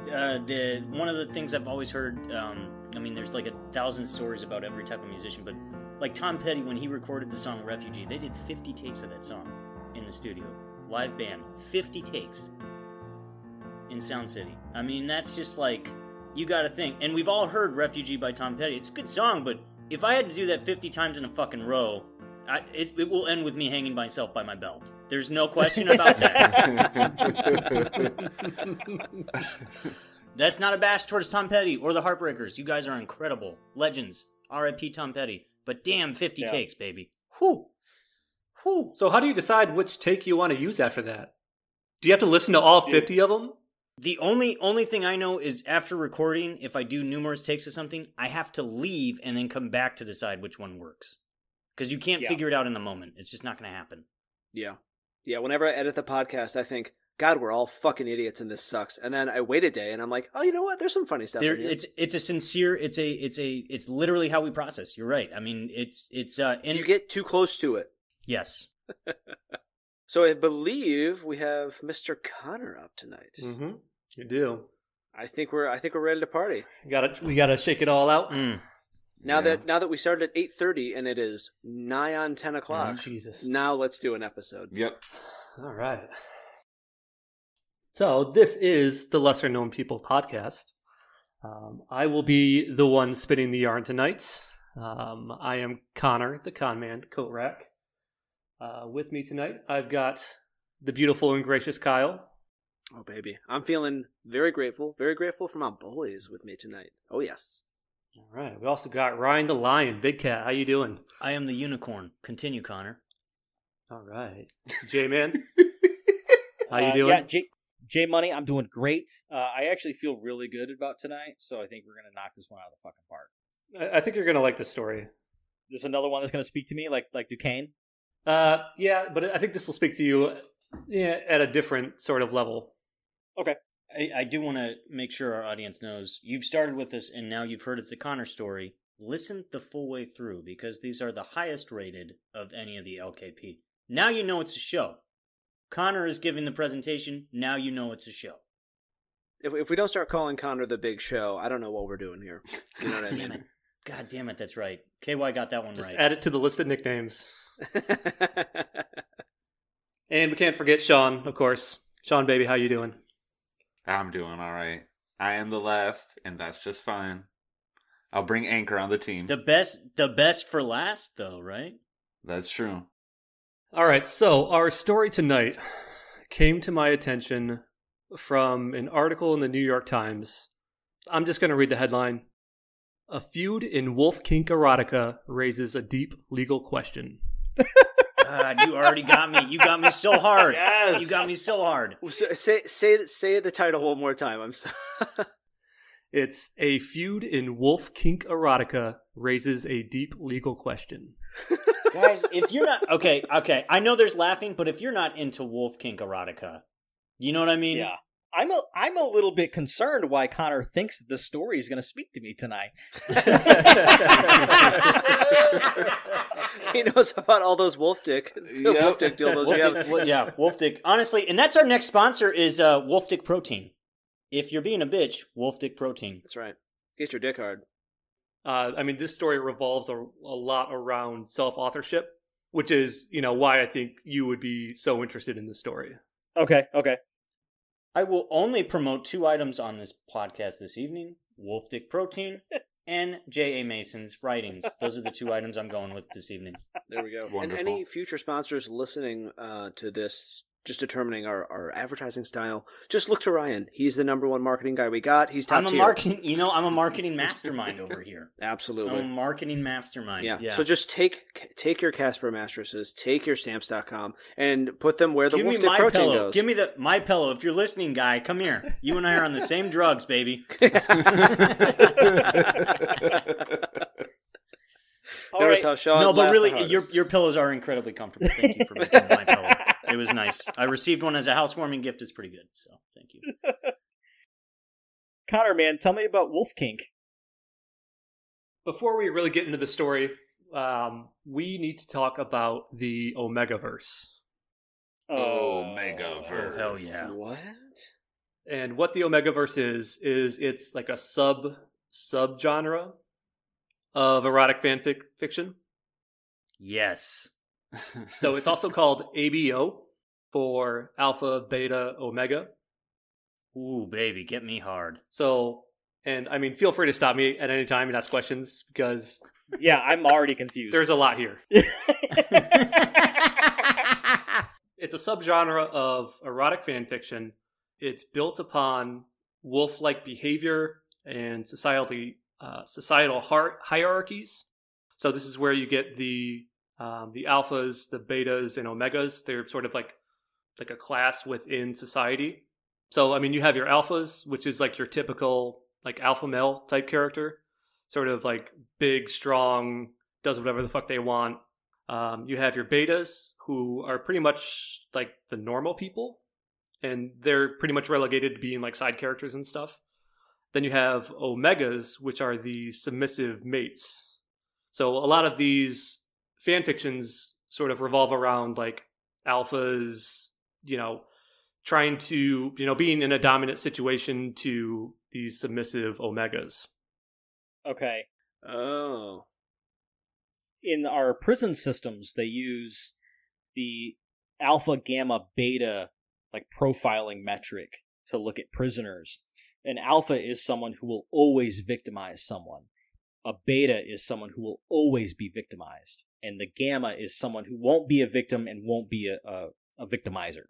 the one of the things I've always heard, I mean, there's like 1,000 stories about every type of musician, but like Tom Petty, when he recorded the song Refugee, they did 50 takes of that song in the studio. Live band. 50 takes in Sound City. I mean, that's just like, you gotta think. And we've all heard Refugee by Tom Petty. It's a good song, but if I had to do that 50 times in a fucking row, it will end with me hanging myself by my belt. There's no question about that. That's not a bash towards Tom Petty or the Heartbreakers. You guys are incredible. Legends. R.I.P. Tom Petty. But damn, 50 takes, baby. Whew. Whew. So how do you decide which take you want to use after that? Do you have to listen to all 50 of them? The only thing I know is after recording, if I do numerous takes of something, I have to leave and then come back to decide which one works. Because you can't figure it out in the moment. It's just not going to happen. Yeah. Yeah, whenever I edit the podcast, I think, God, we're all fucking idiots and this sucks. And then I wait a day and I'm like, oh, you know what? There's some funny stuff in here. It's a sincere, it's literally how we process. You're right. I mean, it's you get too close to it. Yes. So I believe we have Mr. Connor up tonight. Mm-hmm. You do. I think we're ready to party. We gotta shake it all out. Now that we started at 8:30 and it is nigh on 10 o'clock. Oh, Jesus. Now let's do an episode. Yep. All right. So this is the Lesser Known People podcast. I will be the one spinning the yarn tonight. I am Connor, the con man, the coat rack. With me tonight, I've got the beautiful and gracious Kyle. Oh, baby. I'm feeling very grateful for my boys with me tonight. Oh, yes. All right. We also got Ryan the Lion. Big Cat, how you doing? I am the unicorn. Continue, Connor. All right. J-Man, how you doing? Yeah, J Money, I'm doing great. I actually feel really good about tonight, so I think we're going to knock this one out of the fucking park. I think you're going to like this story. There's another one that's going to speak to me, like Duquesne? Yeah, but I think this will speak to you at a different sort of level. Okay. I do want to make sure our audience knows you've started with this and now you've heard it's a Connor story. Listen the full way through because these are the highest rated of any of the LKP. Now you know it's a show. Connor is giving the presentation. Now you know it's a show. If we don't start calling Connor the Big Show, I don't know what we're doing here. You know what I mean? Damn it. God damn it, that's right. KY got that one Just right. add it to the list of nicknames. And we can't forget Sean, of course. Sean, baby, how you doing? I'm doing all right. I am the last, and that's just fine. I'll bring Anchor on the team. The best for last, though, right? That's true. All right, so our story tonight came to my attention from an article in the New York Times. I'm just going to read the headline. A feud in Wolf Kink erotica raises a deep legal question. God, you already got me. You got me so hard. Yes. You got me so hard. Say the title one more time. I'm sorry. It's a feud in Wolf Kink erotica raises a deep legal question. Guys, if you're not... Okay. I know there's laughing, but if you're not into Wolf Kink erotica, you know what I mean? Yeah. I'm a little bit concerned why Connor thinks this story is going to speak to me tonight. He knows about all those wolf dick. Wolf dick dildos. Yeah, Wolf Dick. Honestly, and that's our next sponsor is Wolf Dick Protein. If you're being a bitch, Wolf Dick Protein. That's right. Get your dick hard. I mean, this story revolves a lot around self-authorship, which is, why I think you would be so interested in this story. Okay. I will only promote 2 items on this podcast this evening. Wolf Dick Protein and J.A. Mason's writings. Those are the 2 items I'm going with this evening. There we go. Wonderful. And any future sponsors listening to this, just determining our advertising style, just look to Ryan. He's the number 1 marketing guy we got. He's top tier. I'm a marketing mastermind over here. Absolutely. I'm a marketing mastermind. Yeah. So just take your Casper mattresses, take your Stamps.com, and put them where the Wolf Dick Protein goes. Give me my pillow. If you're listening, guy, come here. You and I are on the same drugs, baby. Notice how Sean No, but laughed really, the hardest. your pillows are incredibly comfortable. Thank you for making my pillow. It was nice. I received one as a housewarming gift. It's pretty good, so thank you. Connor, man, tell me about Wolf Kink. Before we really get into the story, we need to talk about the Omegaverse. Omegaverse. Oh, hell yeah. What? And what the Omegaverse is it's like a subgenre of erotic fiction. Yes. So it's also called ABO for Alpha, Beta, Omega. Ooh, baby, get me hard. So, and I mean, feel free to stop me at any time and ask questions because Yeah, I'm already confused. there's a lot here. It's a subgenre of erotic fan fiction. It's built upon wolf-like behavior and societal hierarchies. So this is where you get the alphas, the betas, and omegas. They're sort of like a class within society. So I mean, you have your alphas, which is like your typical like alpha male type character, sort of like big, strong, does whatever the fuck they want. You have your betas, who are pretty much like the normal people, and they're pretty much relegated to being like side characters and stuff. Then you have omegas, which are the submissive mates. So a lot of these fan fictions sort of revolve around like alphas, trying to, being in a dominant situation to these submissive omegas. Okay. Oh. In our prison systems, they use the alpha, gamma, beta like profiling metric to look at prisoners. An alpha is someone who will always victimize someone. A beta is someone who will always be victimized. And the gamma is someone who won't be a victim and won't be a victimizer.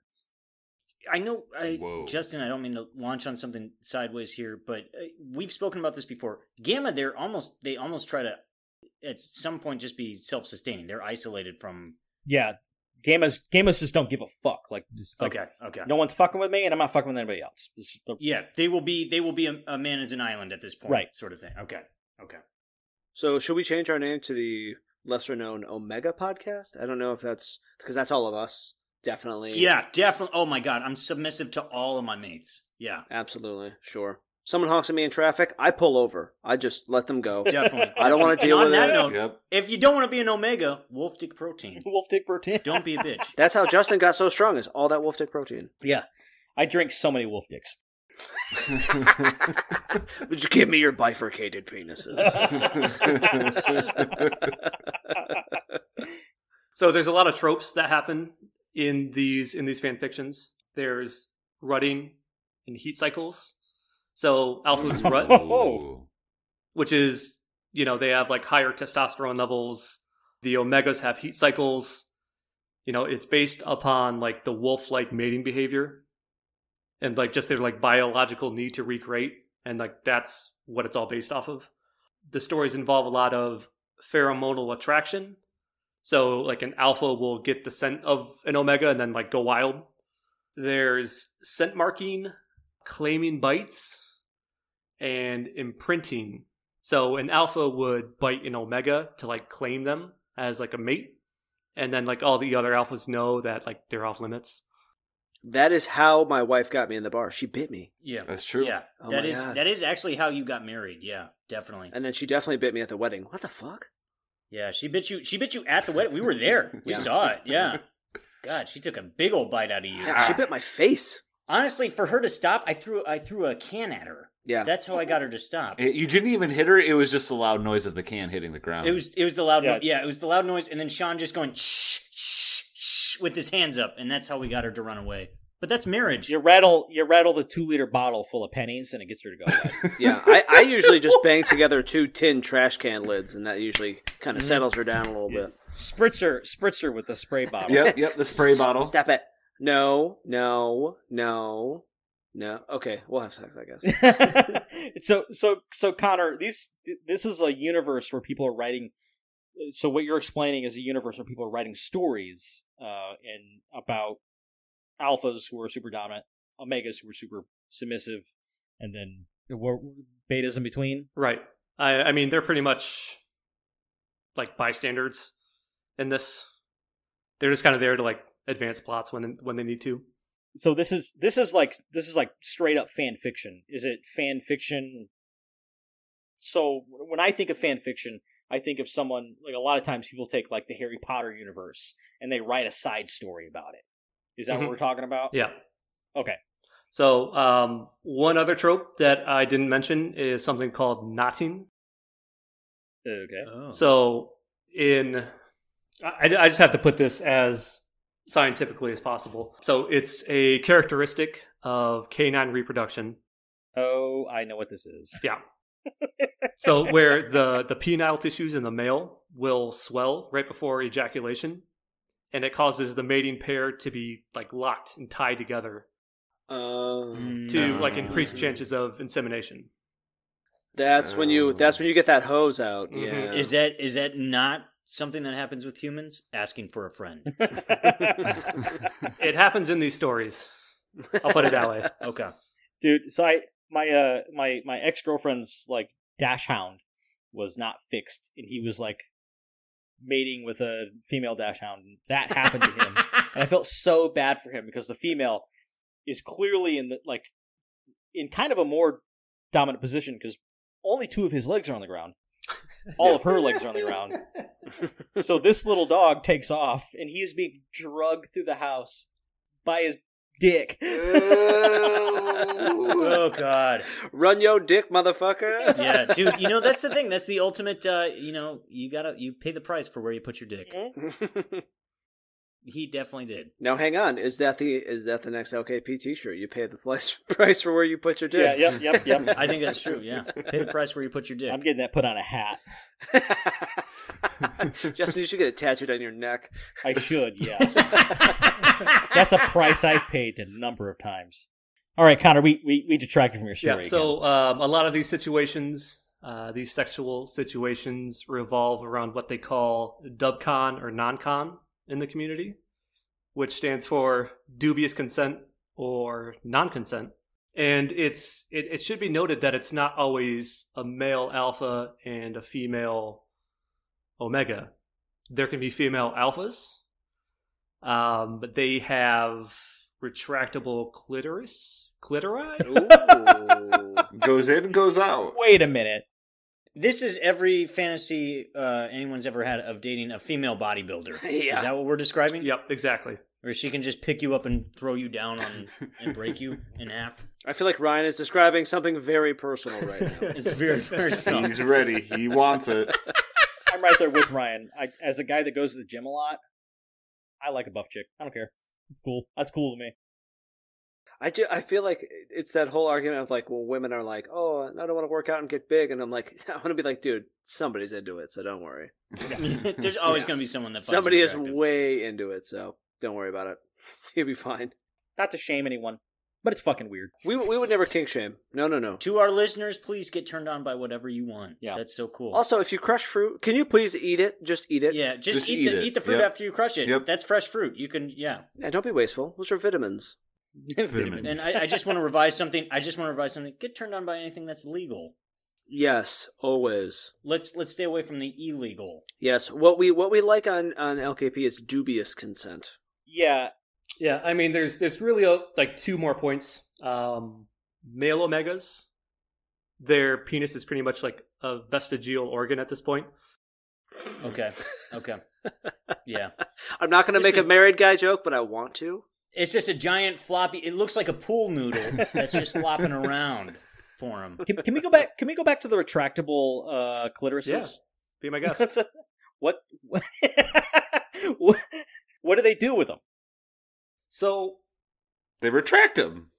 I know, Whoa. Justin, I don't mean to launch on something sideways here, but we've spoken about this before. Gamma, they almost try to, at some point, just be self-sustaining. They're isolated from... Yeah, gammas just don't give a fuck. Like Okay. no one's fucking with me, and I'm not fucking with anybody else. Yeah, they will be a man is an island at this point, Right? Sort of thing. Okay. So should we change our name to the lesser-known Omega podcast? I don't know if that's... Because that's all of us. Definitely. Yeah, definitely. Oh my god, I'm submissive to all of my mates. Yeah. Absolutely. Sure. Someone honks at me in traffic, I pull over. I just let them go. Definitely. I don't want to And deal on with that it. note, Yep. if you don't want to be an omega, wolf dick protein. Wolf dick protein. Don't be a bitch. That's how Justin got so strong, is all that wolf dick protein. Yeah, I drink so many wolf dicks. Would you give me your bifurcated penises? So there's a lot of tropes that happen in these fan fictions. There's rutting and heat cycles. So alphas rut, Ooh. which is, they have like higher testosterone levels. The omegas have heat cycles. It's based upon like the wolf-like mating behavior and like just their like biological need to recreate. And like that's what it's all based off of. The stories involve a lot of pheromonal attraction. So like an alpha will get the scent of an omega and then like go wild. There's scent marking, claiming bites, and imprinting. So an alpha would bite an omega to like claim them as like a mate. And then like all the other alphas know that like they're off limits. That is how my wife got me in the bar. She bit me. Yeah. That's true. Yeah. Oh that my is God. that is actually how you got married. Yeah, definitely. And then she definitely bit me at the wedding. What the fuck? Yeah, she bit you at the wedding. We were there. We Yeah. saw it. Yeah. God, she took a big old bite out of you. Yeah, she bit my face. Honestly, for her to stop, I threw a can at her. Yeah. That's how I got her to stop. You didn't even hit her. It was just the loud noise of the can hitting the ground. It was the loud Yeah. noise. Yeah, it was the loud noise, and then Sean just going shh, shh, shh with his hands up, and that's how we got her to run away. But that's marriage. You rattle the 2-liter bottle full of pennies, and it gets her to go away. Yeah, I usually just bang together 2 tin trash can lids, and that usually kind of settles her down a little bit. Spritzer with the spray bottle. Yep, the spray bottle. Stop it. No. Okay, we'll have sex, I guess. So Connor, this is a universe where people are writing. So what you're explaining is a universe where people are writing stories, and about alphas who are super dominant, omegas who are super submissive, and then betas in between. Right. I mean, they're pretty much like bystanders in this. They're just kind of there to like advance plots when they need to. So this is like straight up fan fiction. Is it fan fiction? So when I think of fan fiction, I think of someone, like a lot of times people take like the Harry Potter universe and they write a side story about it. Is that what we're talking about? Yeah. Okay. So, one other trope that I didn't mention is something called knotting. Okay. Oh. So, I just have to put this as scientifically as possible. So, it's a characteristic of canine reproduction. Oh, I know what this is. Yeah. So, where the penile tissues in the male will swell right before ejaculation, and it causes the mating pair to be like locked and tied together to like increase chances of insemination. That's when you get that hose out. Mhm. Yeah. Is that not something that happens with humans? Asking for a friend. It happens in these stories. I'll put it that way. Okay. Dude, so my ex-girlfriend's like dash hound was not fixed, and he was like mating with a female dash hound. That happened to him, and I felt so bad for him because the female is clearly in kind of a more dominant position because only 2 of his legs are on the ground. All of her legs are on the ground. So this little dog takes off, and he is being drugged through the house by his dick. Oh God. Run yo dick, motherfucker. Yeah, dude. You know that's the thing. That's the ultimate. You pay the price for where you put your dick. He definitely did. Now hang on, is that the next LKP T-shirt? You pay the price for where you put your dick. Yeah, yep. I think that's true. Yeah, pay the price where you put your dick. I'm getting that put on a hat. Justin, you should get it tattooed on your neck. I should, yeah. That's a price I've paid a number of times. All right, Connor, we detracted from your story. Yeah, so a lot of these situations, these sexual situations, revolve around what they call dubcon or non-con in the community, which stands for dubious consent or non-consent. And it should be noted that it's not always a male alpha and a female omega. There can be female alphas, but they have retractable clitori. Ooh. Goes in, goes out. Wait a minute. This is every fantasy anyone's ever had of dating a female bodybuilder. Yeah. Is that what we're describing? Yep, exactly. Or she can just pick you up and throw you down and break you in half. I feel like Ryan is describing something very personal right now. It's very personal. He's ready. He wants it. I'm right there with Ryan. As a guy that goes to the gym a lot, I like a buff chick. I don't care. It's cool. That's cool to me. I feel like it's that whole argument of like, well, women are like, oh, I don't want to work out and get big, and I'm like, I want to be like, dude, somebody's into it, so don't worry. There's always going to be someone that finds Somebody you is attractive. way into it, so don't worry about it. You'll be fine. Not to shame anyone, but it's fucking weird. We would never kink shame. No. To our listeners, please get turned on by whatever you want. Yeah. That's so cool. Also, if you crush fruit, can you please eat it? Just eat it. Yeah, just Just eat eat it. eat the fruit Yep. after you crush it. Yep. That's fresh fruit. You can, yeah. Yeah, don't be wasteful. Those are vitamins. Vitamins. And I just want to revise something. Get turned on by anything that's legal. Yes, always. Let's stay away from the illegal. Yes, what we like on LKP is dubious consent. Yeah. Yeah, I mean, there's really like 2 more points. Male omegas, their penis is pretty much like a vestigial organ at this point. Okay. Yeah. I'm not going to Just make a married guy joke, but I want to. It's just a giant floppy. It looks like a pool noodle that's just flopping around for him. Can we go back? Can we go back to the retractable clitorises? Yeah. Be my guest. What do they do with them? So, They retract him.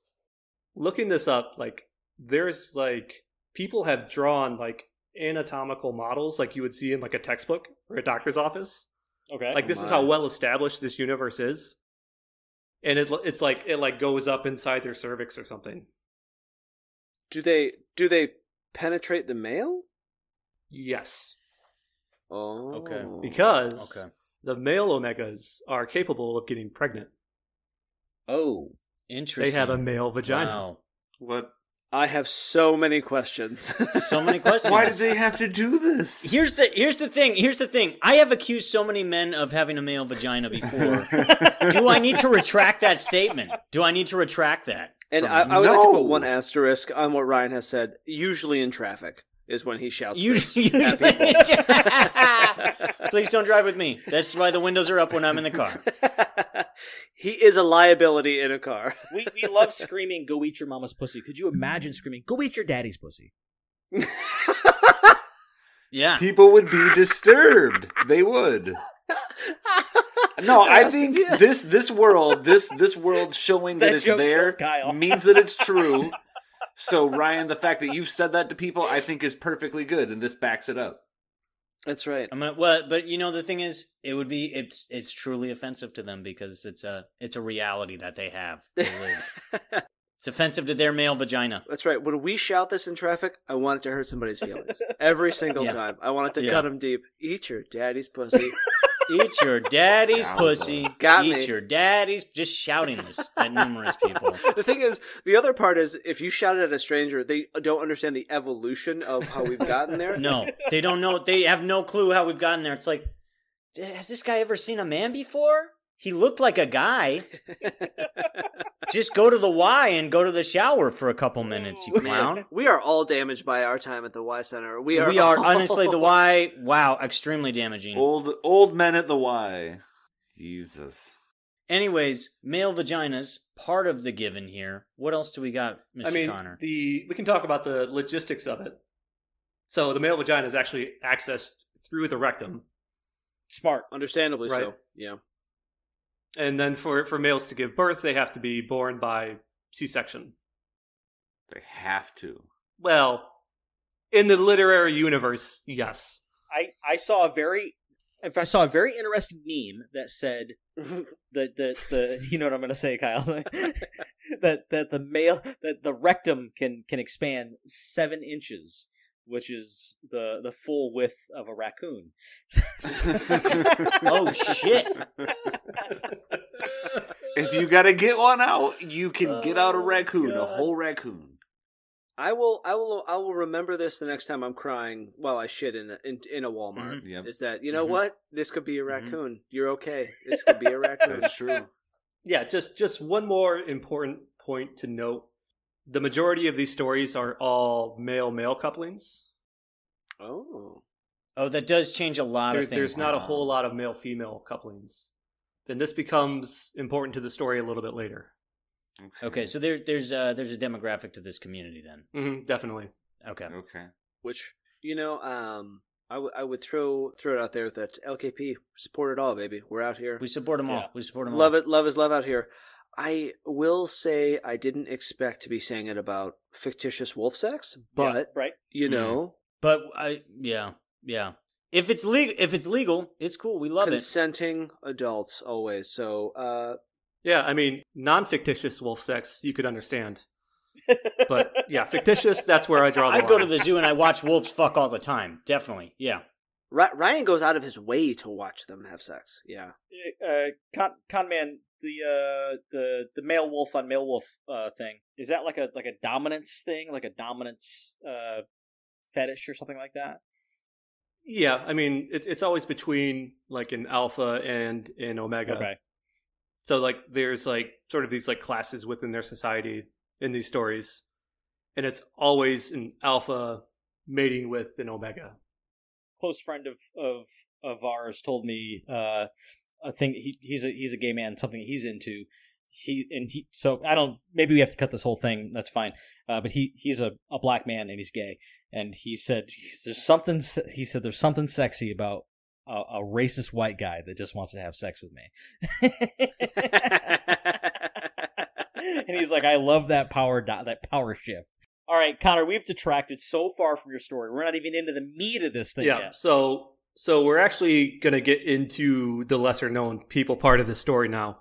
looking this up, like, there's like, people have drawn like anatomical models like you would see in like a textbook or a doctor's office. Okay. Like, this is how well established this universe is. And it's like, it like goes up inside their cervix or something. Do they penetrate the male? Yes. Oh. Okay. Because Okay. the male omegas are capable of getting pregnant. Oh. Interesting. They have a male vagina. Wow. What? I have so many questions. So many questions. Why did they have to do this? Here's the thing. I have accused so many men of having a male vagina before. Do I need to retract that statement? Do I need to retract that? And I would like to No. put one asterisk on what Ryan has said, usually in traffic. is when he shouts Usually, this at people. please don't drive with me. That's why the windows are up when I'm in the car. He is a liability in a car. We love screaming, "Go eat your mama's pussy." Could you imagine screaming, "Go eat your daddy's pussy"? Yeah. People would be disturbed. They would. No, I think this world showing that it's there means that it's true. So Ryan, the fact that you've said that to people, I think is perfectly good, and this backs it up. That's right. But you know, the thing is, it's truly offensive to them because it's a reality that they have. They live. It's offensive to their male vagina. That's right. When we shout this in traffic, I want it to hurt somebody's feelings. Every single time. I want it to cut them deep. Eat your daddy's pussy. Eat your daddy's pussy. Got Eat me. your daddy's... Just shouting this at numerous people. The thing is, the other part is, if you shout it at a stranger, they don't understand the evolution of how we've gotten there. No, they don't know. They have no clue how we've gotten there. It's like, has this guy ever seen a man before? He looked like a guy. Just go to the Y and go to the shower for a couple minutes, you clown. We are all damaged by our time at the Y Center. We are honestly, the Y, wow, extremely damaging. Old men at the Y. Jesus. Anyways, male vaginas, part of the given here. What else do we got, Mr. Connor? We can talk about the logistics of it. So the male vagina is actually accessed through the rectum. Smart. Understandably Right. so. Yeah. And then for males to give birth, they have to be born by C-section. They have to. Well, in the literary universe, yes. I saw a very interesting meme that said the you know what I'm going to say, Kyle, that the rectum can expand 7 inches, which is the full width of a raccoon. Oh shit! If you gotta get one out, you can get out a raccoon, a whole raccoon. I will remember this the next time I'm crying while I shit in a Walmart. Yep. Is that, you know what? This could be a raccoon. You're okay. This could be a raccoon. That's true. Yeah, just one more important point to note. The majority of these stories are all male-male couplings. Oh, that does change a lot of things. There's not a whole lot of male-female couplings. Then this becomes important to the story a little bit later. Okay, so there's a demographic to this community then. Mm-hmm, definitely. Okay. which I would throw it out there that LKP support it all, baby. We're out here. We support them all. Yeah. We support them all. Love it. Love is love out here. I will say I didn't expect to be saying it about fictitious wolf sex, but right. you know, But yeah. If it's legal, it's cool. We love consenting adults always. So, Yeah, I mean, non-fictitious wolf sex, you could understand. But yeah, fictitious, that's where I draw the line. I go to the zoo and I watch wolves fuck all the time. Definitely. Yeah. Ryan goes out of his way to watch them have sex. Yeah. Con man, the male wolf on male wolf thing, is that like a dominance thing, like a dominance fetish or something like that? Yeah, I mean, it's always between like an alpha and an omega. Okay. So like there's like sort of these like classes within their society in these stories, and it's always an alpha mating with an omega. Close friend of ours told me a thing. He's a gay man, something he's into. So I don't. Maybe we have to cut this whole thing. That's fine. But he's a black man and he's gay, and he said there's something. He said there's something sexy about a racist white guy that just wants to have sex with me. And he's like, I love that power shift. All right, Connor, we've detracted so far from your story. We're not even into the meat of this thing yet. So we're actually going to get into the lesser known people part of the story now.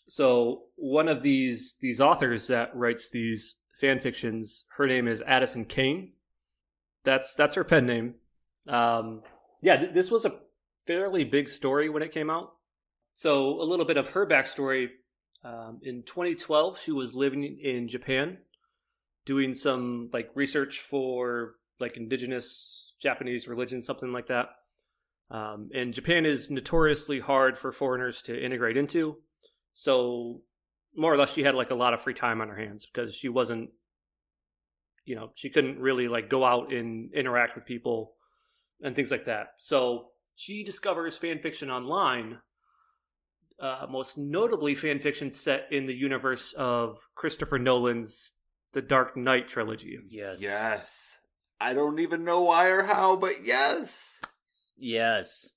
So one of these authors that writes these fan fictions, her name is Addison Kane. That's her pen name. This was a fairly big story when it came out. So a little bit of her backstory. In 2012, she was living in Japan, doing some like research for like indigenous Japanese religion, something like that. And Japan is notoriously hard for foreigners to integrate into. So more or less, she had like a lot of free time on her hands because she wasn't she couldn't really like go out and interact with people and things like that. So she discovers fan fiction online, most notably fan fiction set in the universe of Christopher Nolan's The Dark Knight trilogy. Yes. I don't even know why or how, but yes. Yes.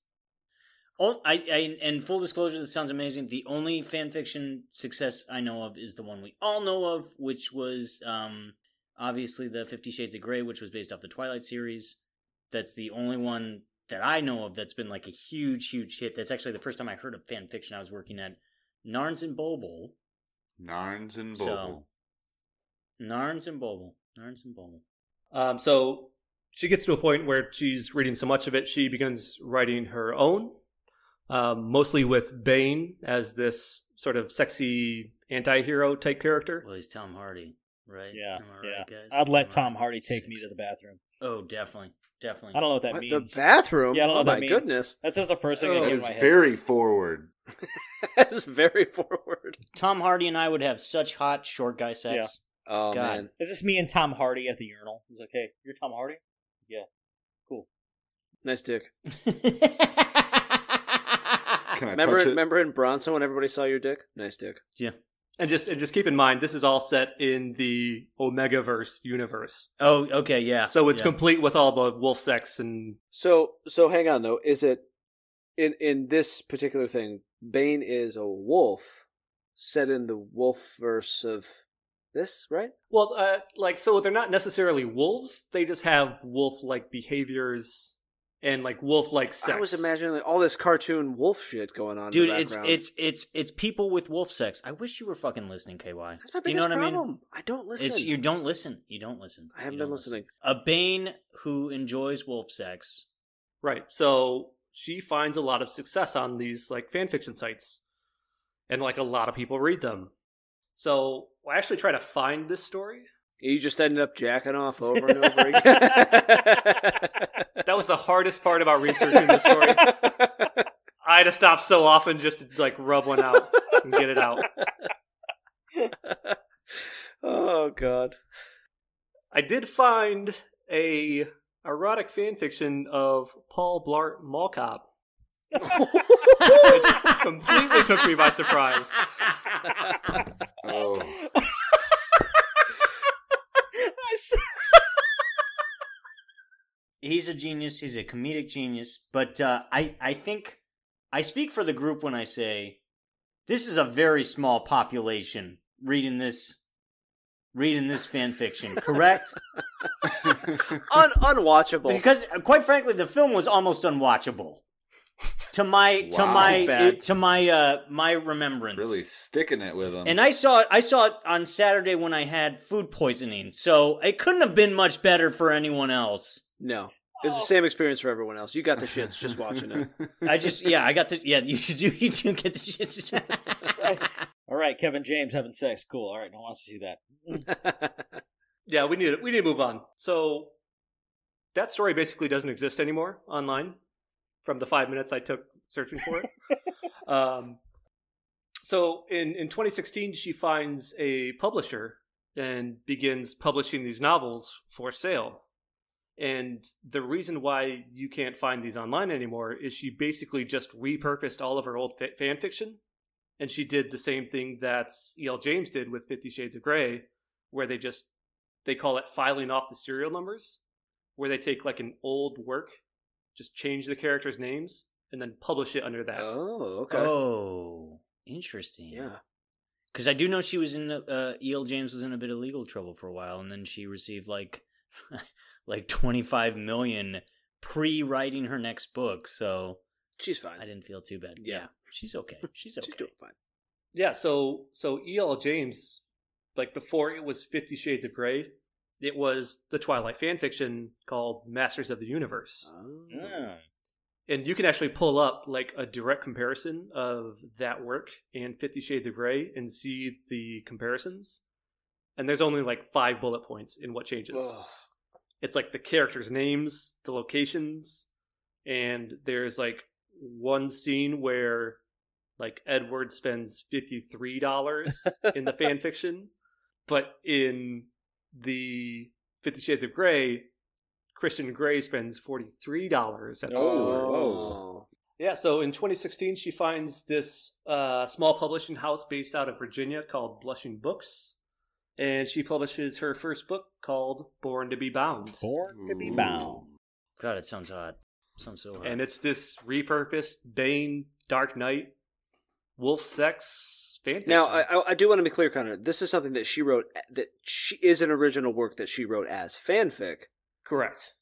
Oh, and full disclosure, this sounds amazing. The only fan fiction success I know of is the one we all know of, which was obviously the 50 Shades of Grey, which was based off the Twilight series. That's the only one that I know of that's been like a huge, huge hit. That's actually the first time I heard of fan fiction. I was working at Narns and Boble. Narns and Boble. So, Narns and Boble. So she gets to a point where she's reading so much of it, she begins writing her own, mostly with Bane as this sort of sexy anti-hero type character. Well, he's Tom Hardy, right? Yeah, Am I right, guys? I'd let Tom Hardy take me to the bathroom. Oh, definitely. I don't know what that What, means. the bathroom? Yeah, I don't know oh what that my means. goodness. That's just the first thing that came to my head. Very forward. That's very forward. Tom Hardy and I would have such hot short guy sex. Oh, God. man. Is this me and Tom Hardy at the urinal? He's like, hey, you're Tom Hardy? Yeah. Cool. Nice dick. Can I touch it? Remember in Bronson when everybody saw your dick? Nice dick. Yeah. And just keep in mind, this is all set in the Omegaverse universe. Oh, okay, yeah. So it's complete with all the wolf sex and... So hang on, though. Is it, in this particular thing, Bane is a wolf set in the wolf-verse of this, right? Well, so they're not necessarily wolves. They just have wolf-like behaviors and like wolf-like sex. I was imagining like, all this cartoon wolf shit going on. Dude, in the background. it's people with wolf sex. I wish you were fucking listening, KY. That's my Do you know biggest what problem. I mean? I don't listen. You don't listen. You don't listen. I haven't You don't been listening. A Bane who enjoys wolf sex. Right. So she finds a lot of success on these like fan fiction sites, and like a lot of people read them. So I actually try to find this story. You just ended up jacking off over and over again. That was the hardest part about researching this story. I had to stop so often just to like rub one out and get it out. Oh God! I did find a erotic fan fiction of Paul Blart Mall Cop, which completely took me by surprise. Oh. He's a genius. He's a comedic genius. But I think I speak for the group when I say this is a very small population reading this fan fiction. Correct? Unwatchable. Because quite frankly, the film was almost unwatchable. To my remembrance. Really sticking it with them. And I saw it on Saturday when I had food poisoning. So it couldn't have been much better for anyone else. No. It's the same experience for everyone else. You got the shits just watching it. I got the you do get the shits. All right, Kevin James having sex. Cool. All right, no one wants to see that. Yeah, we need to move on. So that story basically doesn't exist anymore online from the 5 minutes I took searching for it. So in 2016, she finds a publisher and begins publishing these novels for sale. And the reason why you can't find these online anymore is she basically just repurposed all of her old fan fiction. And she did the same thing that E.L. James did with 50 Shades of Grey, where they call it filing off the serial numbers, where they take like an old work, just change the characters' names, and then publish it under that. Oh, okay. Oh, interesting. Yeah. Because I do know she was in E.L. James was in a bit of legal trouble for a while, and then she received like $25 million pre-writing her next book. So she's fine. I didn't feel too bad. Yeah. She's okay. She's okay. She's doing fine. Yeah, so E.L. James, like before it was 50 Shades of Grey, it was the Twilight fanfiction called Masters of the Universe. Oh. Mm. And you can actually pull up like a direct comparison of that work and 50 Shades of Grey and see the comparisons. And there's only like 5 bullet points in what changes. Ugh. It's like the characters' names, the locations, and there's like one scene where like Edward spends $53 in the fan fiction, but in the 50 Shades of Grey, Christian Grey spends $43 at the store. Oh. Yeah, so in 2016, she finds this small publishing house based out of Virginia called Blushing Books. And she publishes her first book called Born to be Bound. Born to be Bound. God, it sounds hot. Sounds so hot. And it's this repurposed Bane, Dark Knight, wolf sex fanfiction. Now, I do want to be clear, Connor. This is something that she wrote, that she is an original work that she wrote as fanfic. Correct.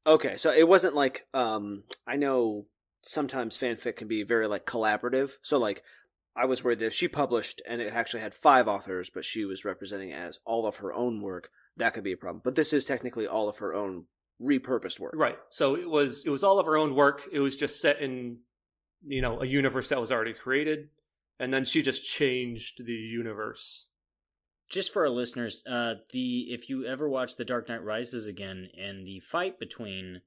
Okay, so it wasn't like, I know sometimes fanfic can be very, like, collaborative. So, like, I was worried that if she published and it actually had 5 authors, but she was representing it as all of her own work, that could be a problem. But this is technically all of her own repurposed work. Right. So it was all of her own work. It was just set in, a universe that was already created. And then she just changed the universe. Just for our listeners, if you ever watch The Dark Knight Rises again and the fight between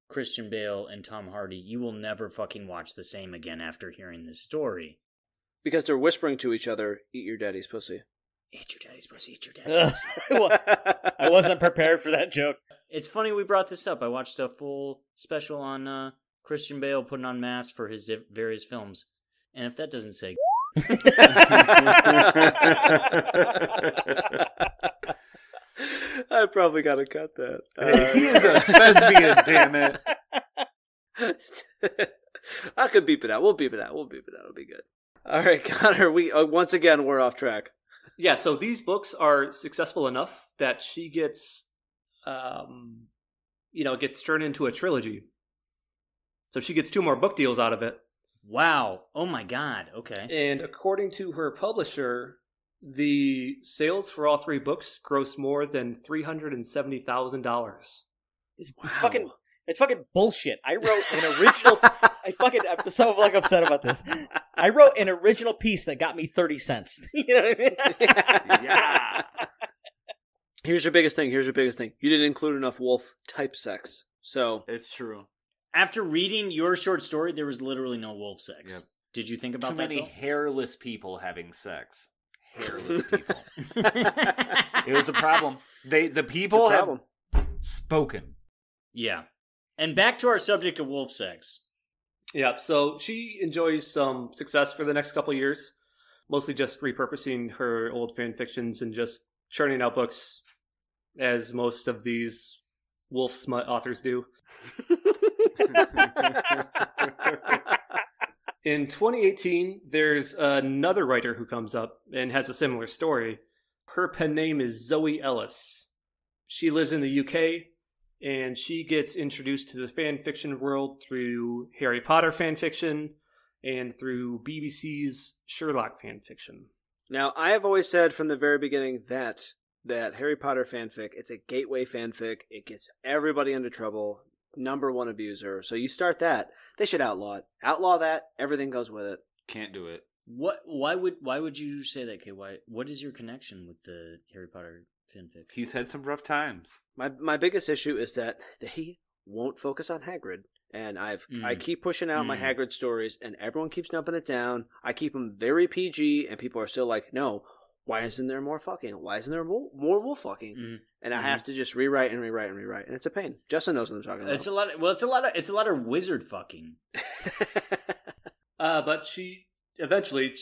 Christian Bale and Tom Hardy, you will never fucking watch the same again after hearing this story. Because they're whispering to each other, "Eat your daddy's pussy." Eat your daddy's pussy, eat your daddy's pussy. I wasn't prepared for that joke. It's funny we brought this up. I watched a full special on Christian Bale putting on masks for his various films. And if that doesn't say... I probably gotta cut that. He is a lesbian, damn it. I could beep it out. We'll beep it out. It'll be good. All right, Connor, once again, we're off track. Yeah, so these books are successful enough that she gets, gets turned into a trilogy. So she gets 2 more book deals out of it. Wow. Oh my God. Okay. And according to her publisher, the sales for all 3 books gross more than $370,000. It's fucking bullshit. I wrote an original... I'm so upset about this. I wrote an original piece that got me 30 cents. You know what I mean? Yeah. Here's your biggest thing. You didn't include enough wolf type sex. So It's true. After reading your short story, there was literally no wolf sex. Yep. Did you think about Too that, many though? hairless people having sex. Hairless people. It was a problem. The people have spoken. Yeah. And back to our subject of wolf sex. Yeah, so she enjoys some success for the next couple of years, mostly just repurposing her old fan fictions and just churning out books, as most of these wolf smut authors do. In 2018, there's another writer who comes up and has a similar story. Her pen name is Zoe Ellis. She lives in the UK, and she gets introduced to the fan fiction world through Harry Potter fan fiction and through BBC's Sherlock fan fiction. Now, I have always said from the very beginning that Harry Potter fanfic, it's a gateway fanfic. It gets everybody into trouble. #1 abuser. So you start that. They should outlaw it. Outlaw that. Everything goes with it. Can't do it. Why would you say that, Kay? What is your connection with the Harry Potter fanfic? He's had some rough times. My biggest issue is that they won't focus on Hagrid. And I keep pushing out my Hagrid stories, and everyone keeps dumping it down. I keep them very PG, and people are still like, no, why isn't there more fucking? Why isn't there more wolf fucking? And I have to just rewrite, and it's a pain. Justin knows what I'm talking about. It's a lot of wizard fucking. But she eventually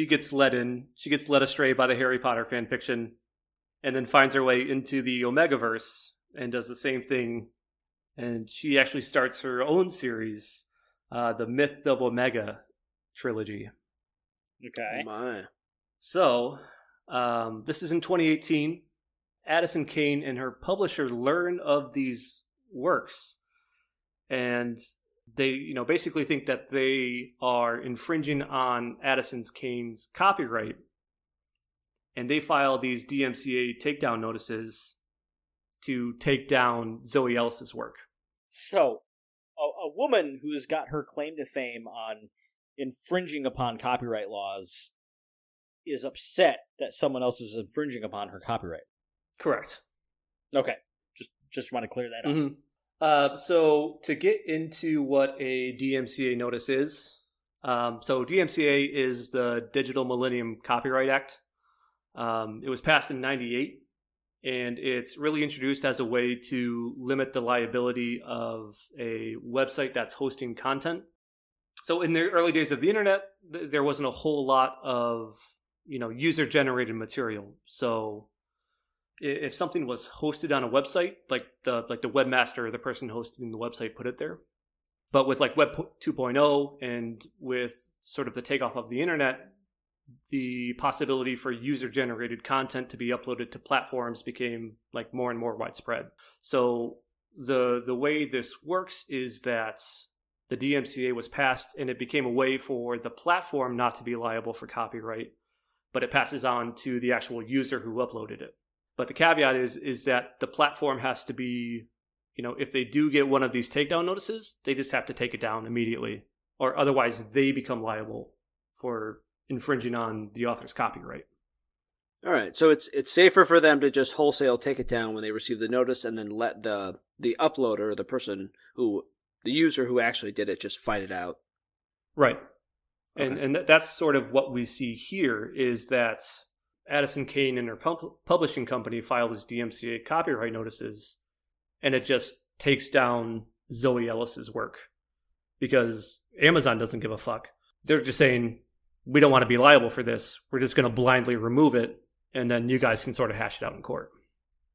gets led in. She gets led astray by the Harry Potter fan fiction, and then finds her way into the Omegaverse and does the same thing. And she actually starts her own series, the Myth of Omega trilogy. Okay. Oh my. So, this is in 2018. Addison Kane and her publisher learn of these works, and they, basically think that they are infringing on Addison Kane's copyright, and they file these DMCA takedown notices to take down Zoe Ellis's work. So, a woman who's got her claim to fame on infringing upon copyright laws is upset that someone else is infringing upon her copyright. Correct. Okay. Just want to clear that up. Mm-hmm. So to get into what a DMCA notice is, so DMCA is the Digital Millennium Copyright Act. It was passed in 98, and it's really introduced as a way to limit the liability of a website that's hosting content. So in the early days of the internet, there wasn't a whole lot of, user-generated material. So if something was hosted on a website, like the webmaster or the person hosting the website put it there. But with like Web 2.0 and with sort of the takeoff of the internet, the possibility for user-generated content to be uploaded to platforms became like more and more widespread. So the way this works is that the DMCA was passed and it became a way for the platform not to be liable for copyright, but it passes on to the actual user who uploaded it. But the caveat is that the platform has to be, if they do get one of these takedown notices, they just have to take it down immediately, or otherwise they become liable for infringing on the author's copyright. All right, so it's safer for them to just wholesale take it down when they receive the notice, and then let the uploader, the user who actually did it, just fight it out. Right. Okay. And that's sort of what we see here is that Addison Kane and her publishing company filed as DMCA copyright notices, and it just takes down Zoe Ellis's work because Amazon doesn't give a fuck. They're just saying, we don't want to be liable for this. We're just going to blindly remove it, and then you guys can sort of hash it out in court.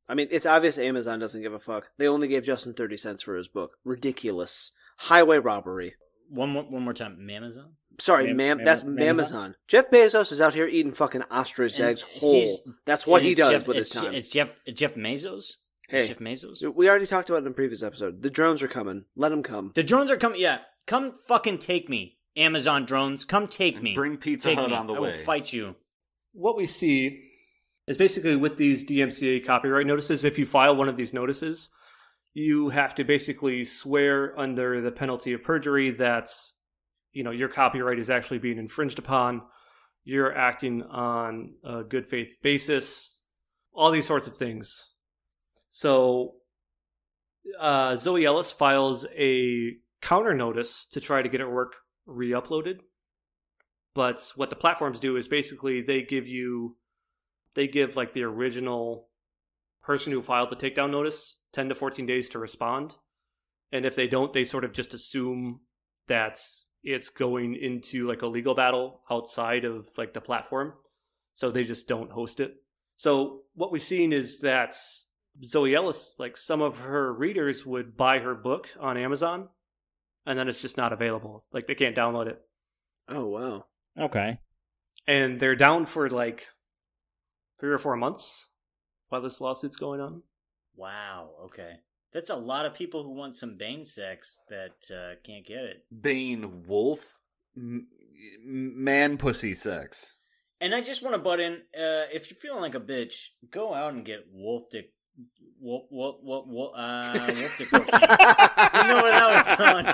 I mean, it's obvious Amazon doesn't give a fuck. They only gave Justin 30 cents for his book. Ridiculous. Highway robbery. One more time. Mamazon? Sorry, that's Mamazon. Jeff Bezos is out here eating fucking ostrich eggs whole. That's what he does with his time. It's Jeff Bezos? Hey, Jeff Bezos? We already talked about it in the previous episode. The drones are coming. Let them come. The drones are coming. Yeah. Come fucking take me. Amazon drones. Come take me. Bring Pizza Hut on the way. I will fight you. What we see is basically with these DMCA copyright notices, if you file one of these notices, you have to basically swear under the penalty of perjury that your copyright is actually being infringed upon. You're acting on a good faith basis, all these sorts of things. So Zoe Ellis files a counter notice to try to get her work re-uploaded. But what the platforms do is basically they give like the original person who filed the takedown notice 10 to 14 days to respond. And if they don't, they sort of just assume that it's going into like a legal battle outside of like the platform. So they just don't host it. So what we've seen is that Zoe Ellis, like some of her readers would buy her book on Amazon and then it's just not available. Like they can't download it. Oh, wow. Okay. And they're down for like 3 or 4 months while this lawsuit's going on. Wow, okay. That's a lot of people who want some Bane sex that can't get it. Bane wolf? Man pussy sex. And I just want to butt in, if you're feeling like a bitch, go out and get wolf dick protein. Didn't know where that was going.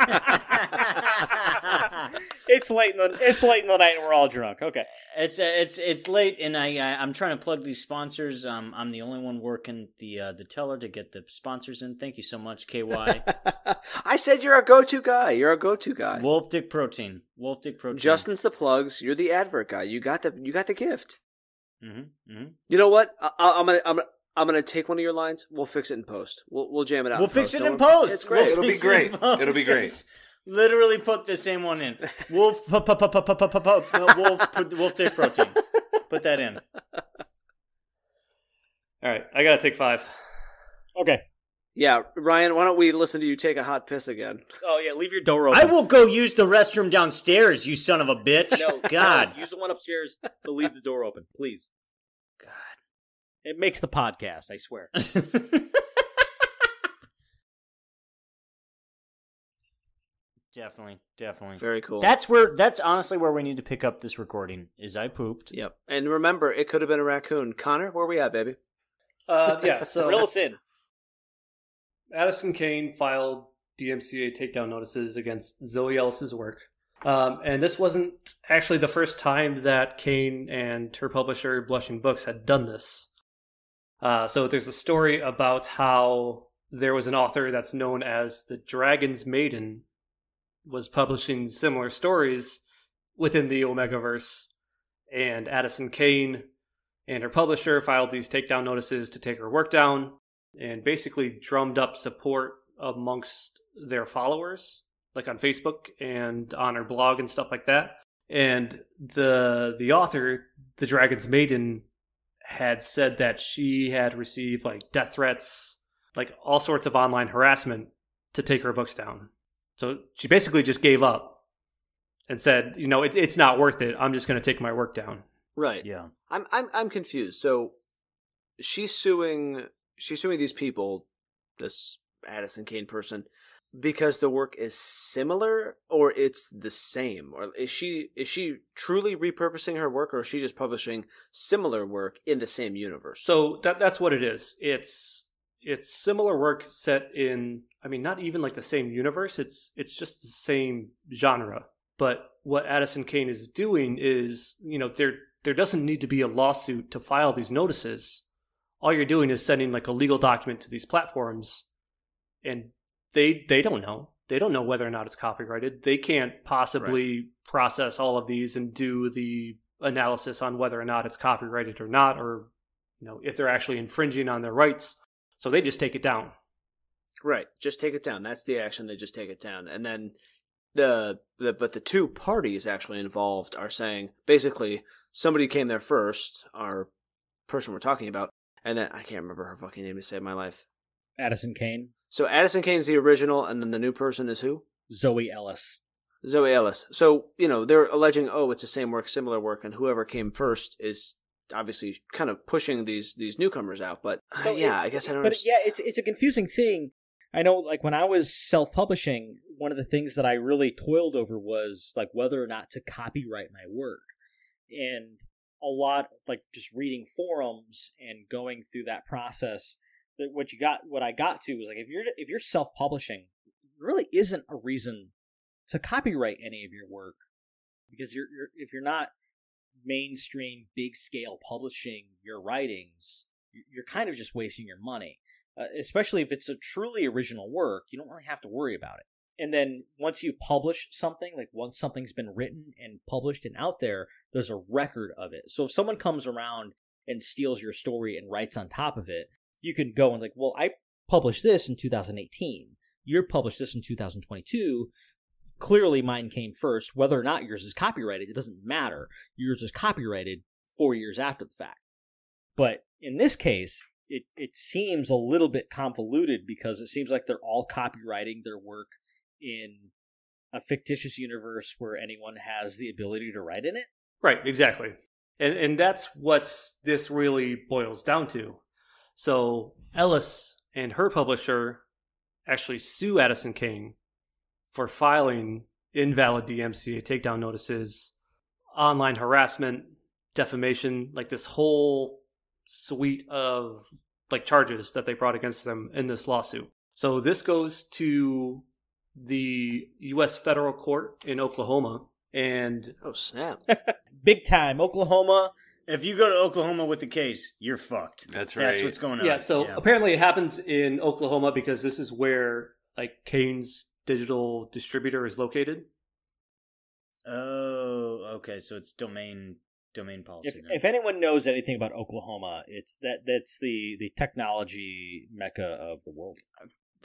It's late in the night and we're all drunk. Okay. It's late and I'm trying to plug these sponsors. I'm the only one working the teller to get the sponsors in. Thank you so much, KY. I said you're a go-to guy. You're a go-to guy. Wolf Dick Protein. Justin's the plugs. You're the advert guy. You got the gift. Mm-hmm. You know what? I'm gonna take one of your lines. We'll fix it in post. We'll jam it out. We'll fix it in post. It's great. It'll be great. It'll be great. Just literally put the same one in. Wolf Dick Protein. Put that in. All right, I gotta take 5. Okay. Yeah, Ryan, why don't we listen to you take a hot piss again? Oh yeah, leave your door open. I will go use the restroom downstairs, you son of a bitch. No, God. No, use the one upstairs, but leave the door open, please. God. It makes the podcast, I swear. Definitely. Very cool. That's honestly where we need to pick up this recording, is I pooped. Yep. And remember, it could have been a raccoon. Connor, where we at, baby? Yeah, so Reel us in. Addison Kane filed DMCA takedown notices against Zoe Ellis's work. And this wasn't actually the first time that Kane and her publisher, Blushing Books, had done this. So there's a story about how there was an author that's known as the Dragon's Maiden was publishing similar stories within the Omegaverse. And Addison Kane And her publisher filed these takedown notices to take her work down and basically drummed up support amongst their followers, like on Facebook and on her blog and stuff like that. And the author, the Dragon's Maiden, had said that she had received like death threats, like all sorts of online harassment to take her books down. So she basically just gave up and said, it's not worth it. I'm just going to take my work down. Right. Yeah. I'm confused. So she's suing these people, this Addison Kane person, because the work is similar or it's the same? Or is she truly repurposing her work, or is she just publishing similar work in the same universe? So that's what it is. It's similar work set in, not even like the same universe. It's just the same genre. But what Addison Kane is doing is, there doesn't need to be a lawsuit to file these notices. All you're doing is sending like a legal document to these platforms, and they don't know. They don't know whether or not it's copyrighted. They can't possibly process all of these and do the analysis on whether or not it's copyrighted or not, or if they're actually infringing on their rights. So they just take it down. Right, just take it down. That's the action. They just take it down, and then but the two parties actually involved are saying basically somebody came there first, our person we're talking about, and then I can't remember her fucking name to save my life. Addison Kane. So Addison Kane's the original, and then the new person is who? Zoe Ellis. Zoe Ellis. So, they're alleging, it's the same work, similar work, and whoever came first is obviously kind of pushing these newcomers out. But I guess I don't understand. But it's a confusing thing. I know, like, when I was self-publishing, one of the things that I really toiled over was, like, whether or not to copyright my work. And a lot of, like, just reading forums and going through that process, that what I got to was, like, if you're self-publishing, there really isn't a reason to copyright any of your work, because if you're not mainstream, big-scale publishing your writings, you're kind of just wasting your money. Especially if it's a truly original work, you don't really have to worry about it. And then once you publish something, like once something's been written and published and out there, there's a record of it. So if someone comes around and steals your story and writes on top of it, you can go and like, well, I published this in 2018. You published this in 2022. Clearly mine came first. Whether or not yours is copyrighted, it doesn't matter. Yours is copyrighted 4 years after the fact. But in this case, it seems a little bit convoluted, because it seems like they're all copywriting their work in a fictitious universe where anyone has the ability to write in it. Right, exactly. And that's what this really boils down to. So Ellis and her publisher actually sue Addison Kane for filing invalid DMCA takedown notices, online harassment, defamation, like this whole suite of like charges that they brought against them in this lawsuit. So this goes to the U.S. federal court in Oklahoma, and oh snap, big time Oklahoma. If you go to Oklahoma with the case, you're fucked. That's right. That's what's going on. Yeah. So apparently it happens in Oklahoma because this is where like Kane's digital distributor is located. Oh, okay. So it's domain policy. If anyone knows anything about Oklahoma, that's the technology mecca of the world.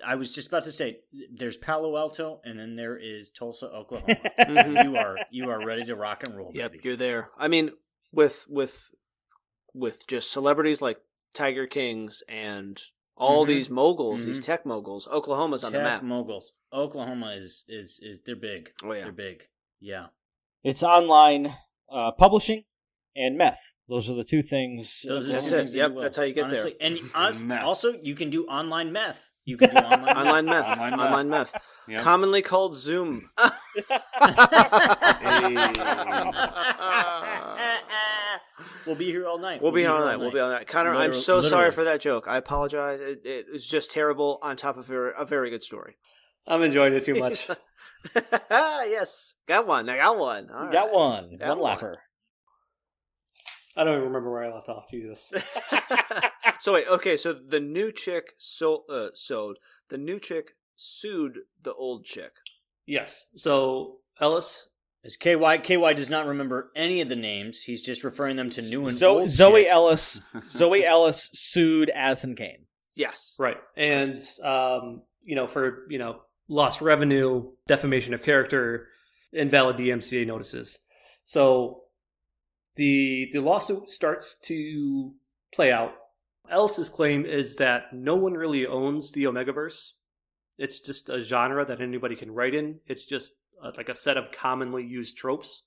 I was just about to say, there's Palo Alto, and then there is Tulsa, Oklahoma. You are ready to rock and roll, yep, baby. You're there. I mean, with just celebrities like Tiger Kings and all these moguls, these tech moguls, Oklahoma's on the map. Tech moguls. Oklahoma is they're big. Oh yeah, they're big. Yeah, it's online publishing and meth. Those are the two things. That's it. Yep, that's how you get honestly, there. And also, you can do online meth. You can do online meth. Online meth. Yep. Commonly called Zoom. We'll be here all night. We'll be here all night. Connor, I'm so sorry for that joke. I apologize. It was just terrible on top of a very good story. I'm enjoying it too much. Yes. Got one. I got one. All right. Got one. Got one laugher. I don't even remember where I left off. Jesus. So wait, okay, so the new chick the new chick sued the old chick. Yes. So Ellis As KY does not remember any of the names. He's just referring them to new and old Zoe chick. Ellis. Zoe Ellis sued Addison Kane. Yes. Right. And, for, lost revenue, defamation of character, invalid DMCA notices. So the lawsuit starts to play out. Ellis's claim is that no one really owns the Omegaverse. It's just a genre that anybody can write in. It's just like a set of commonly used tropes.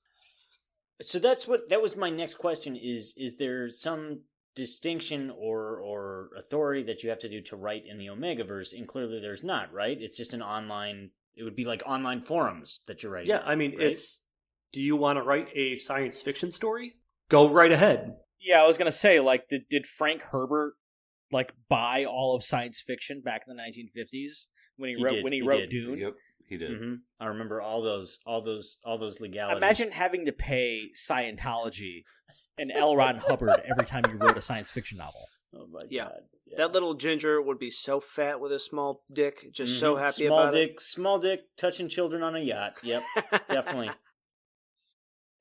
So that was my next question is there some distinction or authority that you have to do to write in the Omegaverse? And clearly there's not, right? It's just it would be like online forums that you're writing. Yeah, I mean, right? Do you want to write a science fiction story? Go right ahead. Yeah, I was going to say, like, did Frank Herbert, like, buy all of science fiction back in the 1950s when he wrote Dune? Yep, he did. Mm-hmm. I remember all those legalities. Imagine having to pay Scientology and L. Ron Hubbard every time you wrote a science fiction novel. Oh my Yeah. god. Yeah. That little ginger would be so fat with a small dick, just so happy about it. Small dick, touching children on a yacht. Yep, definitely.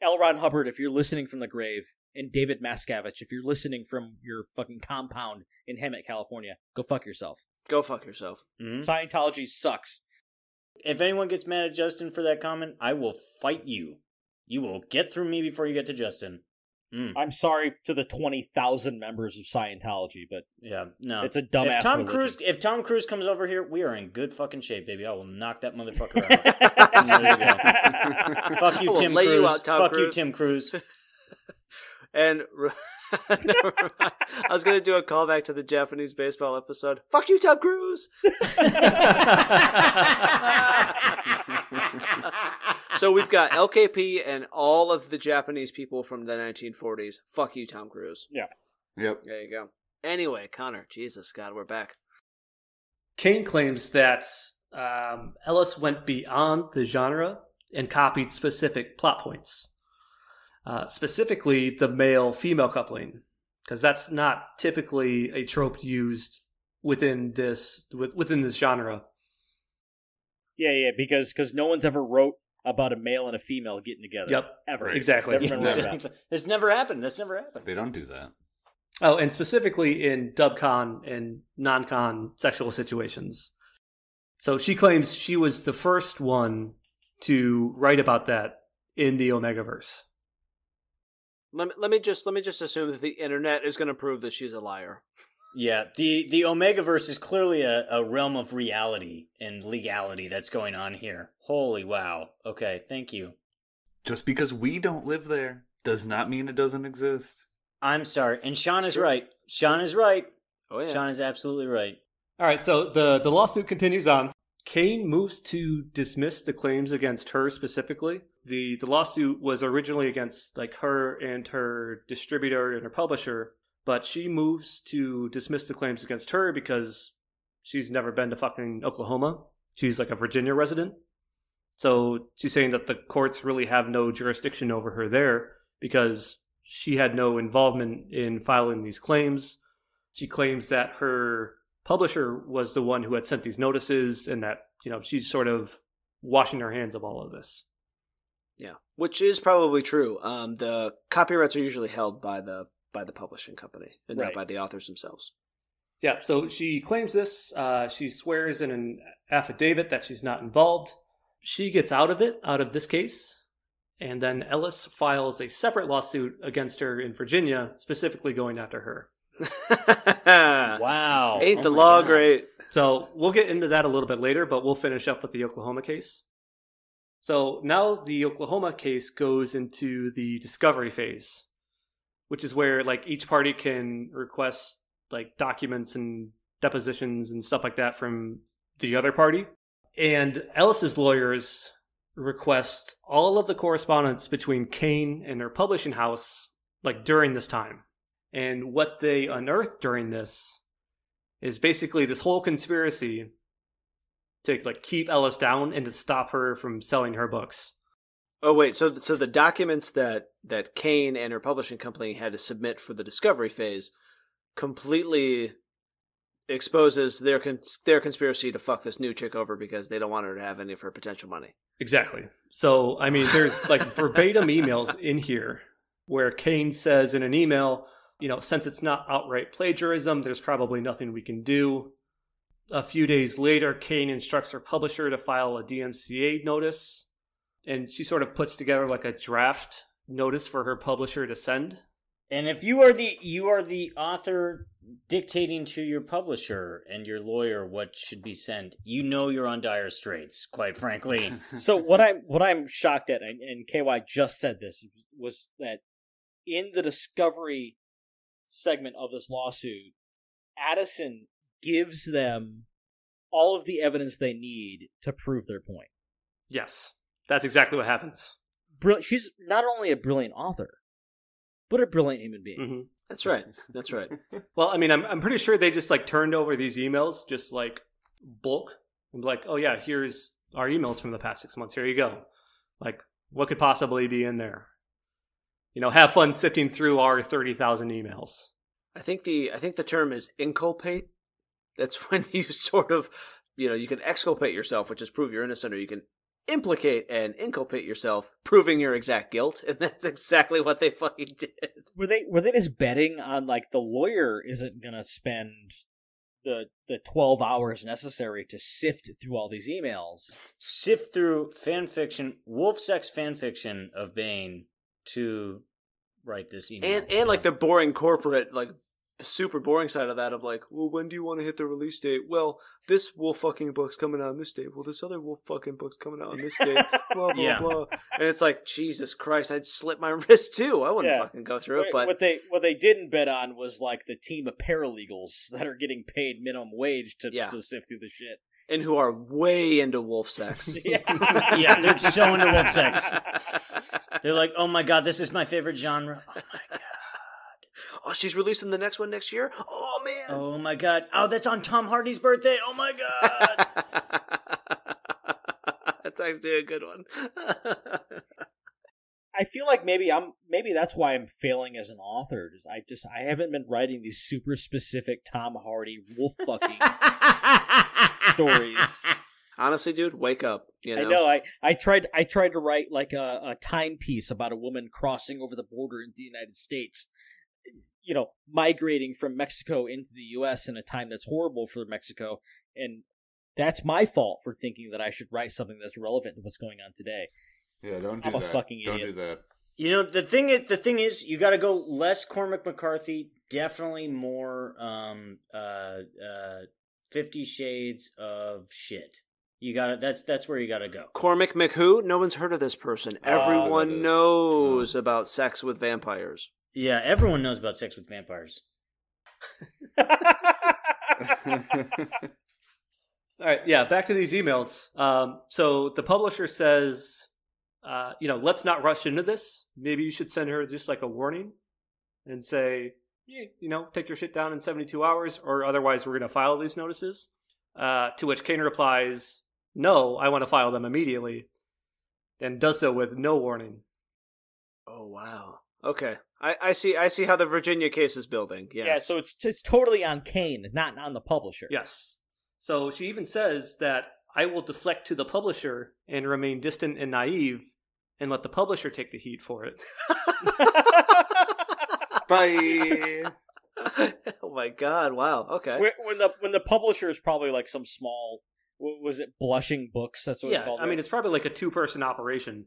L. Ron Hubbard, if you're listening from the grave, and David Mascavage, if you're listening from your fucking compound in Hemet, California, go fuck yourself. Go fuck yourself. Mm-hmm. Scientology sucks. If anyone gets mad at Justin for that comment, I will fight you. You will get through me before you get to Justin. I'm sorry to the 20,000 members of Scientology, but yeah, no, it's a dumbass religion. If Tom Cruise comes over here, we are in good fucking shape, baby. I will knock that motherfucker out. There you go. Fuck you, Tim Cruise. Fuck you, Tim Cruise. And I was going to do a callback to the Japanese baseball episode. Fuck you, Tom Cruise. So we've got LKP and all of the Japanese people from the 1940s. Fuck you, Tom Cruise. Yeah. Yep. There you go. Anyway, Connor, Jesus, God, we're back. Kane claims that Ellis went beyond the genre and copied specific plot points. Specifically, the male-female coupling, because that's not typically a trope used within this genre. Yeah, because no one's ever wrote about a male and a female getting together. Yep, ever. Exactly. Never been wrote about. This never happened. They don't do that. Oh, and specifically in dub-con and non-con sexual situations. So she claims she was the first one to write about that in the Omegaverse. Let me just assume that the internet is going to prove that she's a liar. Yeah, the Omegaverse is clearly a realm of reality and legality that's going on here. Holy wow. Okay, thank you. Just because we don't live there does not mean it doesn't exist. I'm sorry. And Sean is right. Sean is right. Oh, yeah. Sean is absolutely right. All right, so the lawsuit continues on. Kane moves to dismiss the claims against her specifically. The lawsuit was originally against like her and her distributor and her publisher, but she moves to dismiss the claims against her because she's never been to fucking Oklahoma. She's like a Virginia resident. So she's saying that the courts really have no jurisdiction over her there because she had no involvement in filing these claims. She claims that her publisher was the one who had sent these notices and that, she's sort of washing her hands of all of this. Yeah, which is probably true. The copyrights are usually held by the publishing company and not by the authors themselves. Yeah, so she claims this. She swears in an affidavit that she's not involved. She gets out of this case, and then Ellis files a separate lawsuit against her in Virginia, specifically going after her. Wow. Ain't the law great? So we'll get into that a little bit later, but we'll finish up with the Oklahoma case. So now the Oklahoma case goes into the discovery phase, which is where like each party can request like documents and depositions and stuff like that from the other party. And Ellis's lawyers request all of the correspondence between Kane and her publishing house like during this time. And what they unearthed during this is basically this whole conspiracy to like keep Ellis down and to stop her from selling her books. Oh wait, so the documents that Kane and her publishing company had to submit for the discovery phase completely exposes their conspiracy to fuck this new chick over because they don't want her to have any of her potential money. Exactly. So, I mean, there's like verbatim emails in here where Kane says in an email, since it's not outright plagiarism, there's probably nothing we can do. A few days later, Kane instructs her publisher to file a DMCA notice, and she sort of puts together like a draft notice for her publisher to send. And if you are the author dictating to your publisher and your lawyer what should be sent, you're on dire straits, quite frankly. So what I'm shocked at, and KY just said this, was that in the discovery segment of this lawsuit, Addison gives them all of the evidence they need to prove their point. Yes, that's exactly what happens. She's not only a brilliant author, but a brilliant human being. Mm-hmm. That's right. That's right. Well, I mean, I'm pretty sure they just like turned over these emails, just like bulk, and be like, oh yeah, here's our emails from the past 6 months. Here you go. Like, what could possibly be in there? Have fun sifting through our 30,000 emails. I think the term is inculpate. That's when you sort of, you can exculpate yourself, which is prove you're innocent, or you can implicate and inculpate yourself, proving your exact guilt, and that's exactly what they fucking did. Were they just betting on like the lawyer isn't gonna spend the 12 hours necessary to sift through all these emails, sift through fan fiction, wolf sex fan fiction of Bane to write this email, and like the boring corporate, like super boring side of that, of like, well, when do you want to hit the release date? Well, this wolf fucking book's coming out on this date. Well, this other wolf fucking book's coming out on this date. Blah blah blah. And it's like, Jesus Christ, I'd slit my wrist too. I wouldn't fucking go through it. But what they didn't bet on was like the team of paralegals that are getting paid minimum wage to sift through the shit, and who are way into wolf sex. Yeah, they're so into wolf sex. They're like, oh my god, this is my favorite genre. Oh my god. Oh, she's releasing the next one next year? Oh, man. Oh, my God. Oh, that's on Tom Hardy's birthday? Oh, my God. That's actually a good one. I feel like maybe that's why I'm failing as an author. I haven't been writing these super specific Tom Hardy wolf fucking stories. Honestly, dude, wake up. I know. I tried to write like a timepiece about a woman crossing over the border into the United States, migrating from Mexico into the U.S. in a time that's horrible for Mexico, and that's my fault for thinking that I should write something that's relevant to what's going on today. Yeah, don't do I'm that. a fucking idiot. Don't do that. The thing is, you got to go less Cormac McCarthy, definitely more 50 Shades of shit. You got to that's where you got to go. Cormac McWho? No one's heard of this person. Everyone knows about sex with vampires. Yeah, everyone knows about sex with vampires. All right, yeah, back to these emails. So the publisher says, let's not rush into this. Maybe you should send her just like a warning and say, take your shit down in 72 hours, or otherwise we're going to file these notices. To which Kane replies, no, I want to file them immediately, and does so with no warning. Oh, wow. Okay. I see how the Virginia case is building. Yes. Yeah, so it's totally on Kane, not on the publisher. Yes. So she even says that I will deflect to the publisher and remain distant and naive and let the publisher take the heat for it. Bye. Oh my god, wow. Okay. When the publisher is probably like some small, was it Blushing Books? That's what it's called. I mean, it's probably like a 2-person operation.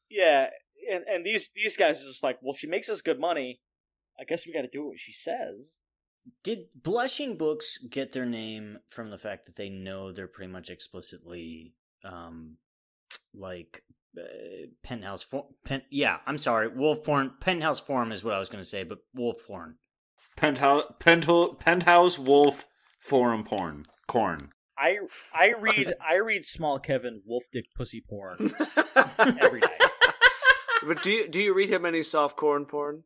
Yeah. And these guys are just like, well, she makes us good money. I guess we got to do what she says. Did Blushing Books get their name from the fact that they know they're pretty much explicitly, penthouse form? I'm sorry, wolf porn. Penthouse form is what I was going to say, but wolf porn. Penthouse wolf forum porn. Corn. I read Small Kevin wolf dick pussy porn every night. But do you read him any soft corn porn?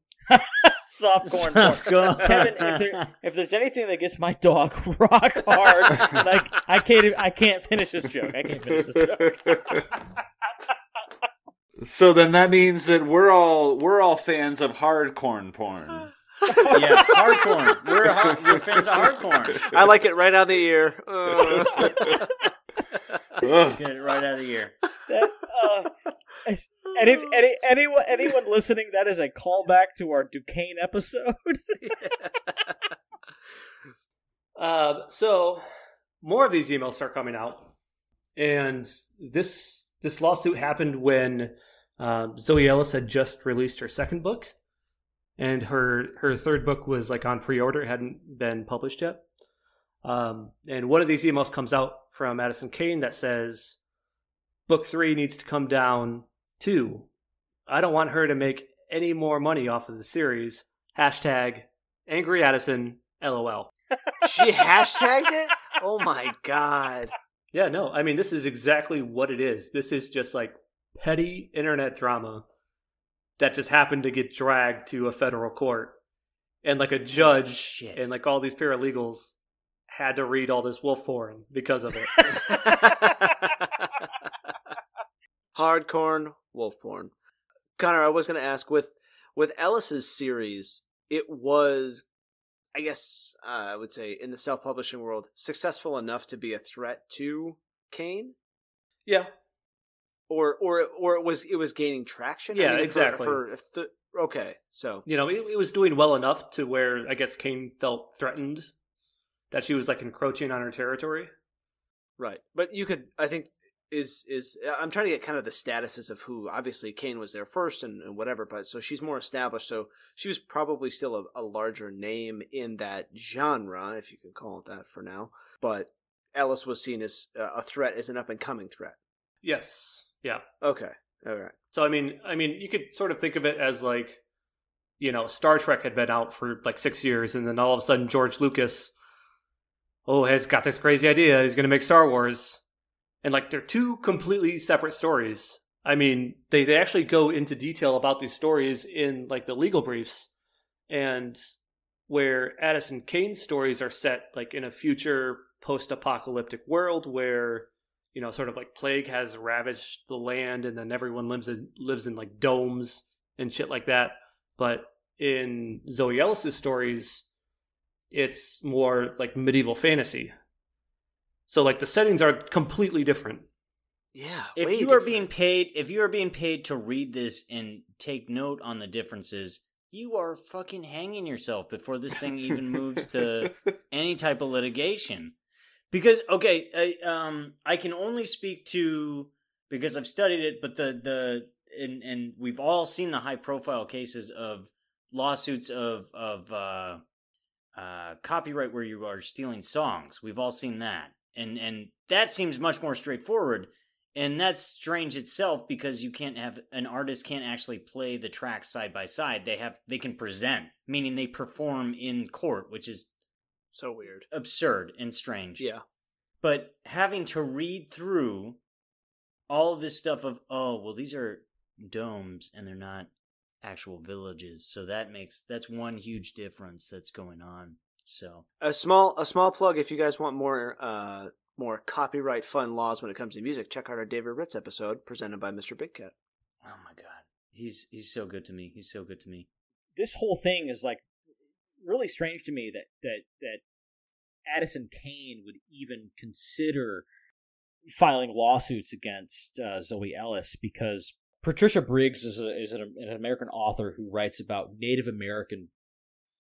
Soft corn porn. Kevin, if there's anything that gets my dog rock hard, like I can't finish this joke. So then that means that we're all fans of hard corn porn. Yeah, hard corn. We're fans of hard corn. I like it right out of the ear. Get it right out of the ear. And if anyone listening, that is a callback to our Duquesne episode. So more of these emails start coming out, and this lawsuit happened when Zoe Ellis had just released her second book, and her third book was like on pre-order, hadn't been published yet. And one of these emails comes out from Addison Kane that says, "Book 3 needs to come down too. I don't want her to make any more money off of the series. Hashtag Angry Addison, LOL." She hashtagged it? Oh my god. Yeah, no, I mean, this is exactly what it is. This is just like petty internet drama that just happened to get dragged to a federal court. And like a judge and like all these paralegals had to read all this wolf porn because of it. Hardcore wolf porn. Connor, I was going to ask, with Ellis's series, it was, I guess, I would say, in the self-publishing world, successful enough to be a threat to Kane? Yeah. Or it was gaining traction? Yeah, exactly. Okay, so. You know, it was doing well enough to where, I guess, Kane felt threatened that she was, like, encroaching on her territory. Right. But you could, I think, I'm trying to get kind of the statuses of who, obviously Kane was there first and whatever, but so she's more established, so she was probably still a larger name in that genre, if you can call it that for now, but Ellis was seen as a threat, as an up-and-coming threat. Yes. Yeah. Okay. All right. So, I mean, you could sort of think of it as like, you know, Star Trek had been out for like 6 years, and then all of a sudden George Lucas, has got this crazy idea, he's going to make Star Wars. And, like, they're two completely separate stories. I mean, they actually go into detail about these stories in, like, the legal briefs. And where Addison Kane's stories are set, like, in a future post-apocalyptic world where, you know, sort of, like, plague has ravaged the land and then everyone lives in like, domes and shit like that. But in Zoe Ellis's stories, it's more, like, medieval fantasy. So, like, the settings are completely different. Yeah. If you are being paid to read this and take note on the differences, you are fucking hanging yourself before this thing even moves to any type of litigation. Because, okay, I can only speak to, because I've studied it, but and we've all seen the high profile cases of lawsuits of copyright where you are stealing songs. We've all seen that. And that seems much more straightforward, and that's strange itself because an artist can't actually play the tracks side by side. They can present, meaning they perform in court, which is so weird, absurd, and strange. Yeah. But having to read through all of this stuff of, these are domes and they're not actual villages, so that's one huge difference that's going on. So a small plug, if you guys want more copyright fun laws when it comes to music, check out our David Ritz episode presented by Mr. Big Cat. Oh my god. He's so good to me. He's so good to me. This whole thing is like really strange to me that Addison Kane would even consider filing lawsuits against Zoe Ellis, because Patricia Briggs is an American author who writes about Native American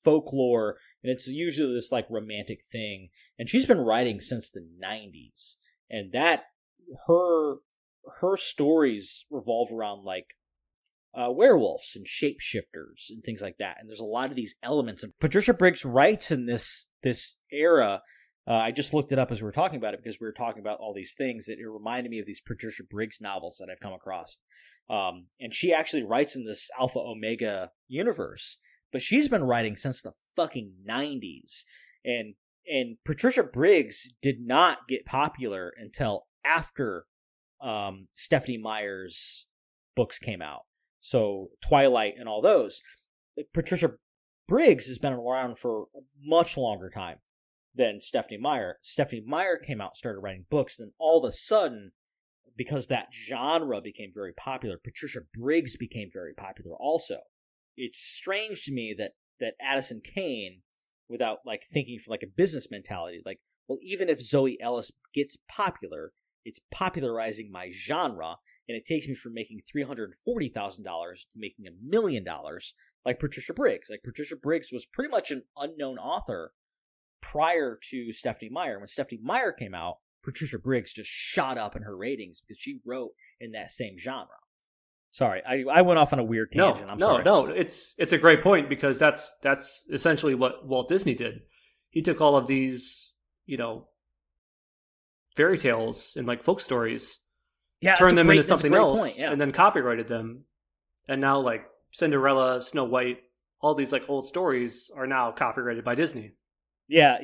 folklore, and it's usually this like romantic thing, and she's been writing since the 90s, and that her stories revolve around like werewolves and shapeshifters and things like that, and there's a lot of these elements, and Patricia Briggs writes in this era. I just looked it up as we were talking about it because we were talking about all these things. It reminded me of these Patricia Briggs novels that I've come across, and she actually writes in this Alpha Omega universe. But she's been writing since the fucking 90s. And Patricia Briggs did not get popular until after Stephanie Meyer's books came out. So Twilight and all those. Patricia Briggs has been around for a much longer time than Stephanie Meyer. Stephanie Meyer came out and started writing books. Then all of a sudden, because that genre became very popular, Patricia Briggs became very popular also. It's strange to me that Addison Kane, without like thinking from like a business mentality, like, well, even if Zoe Ellis gets popular, it's popularizing my genre, and it takes me from making $340,000 to making $1 million, like Patricia Briggs. Like Patricia Briggs was pretty much an unknown author prior to Stephanie Meyer. When Stephanie Meyer came out, Patricia Briggs just shot up in her ratings because she wrote in that same genre. Sorry, I went off on a weird tangent. No, it's a great point, because that's essentially what Walt Disney did. He took all of these, fairy tales and like folk stories, turned them into something else, and then copyrighted them. And now like Cinderella, Snow White, all these like old stories are now copyrighted by Disney. Yeah.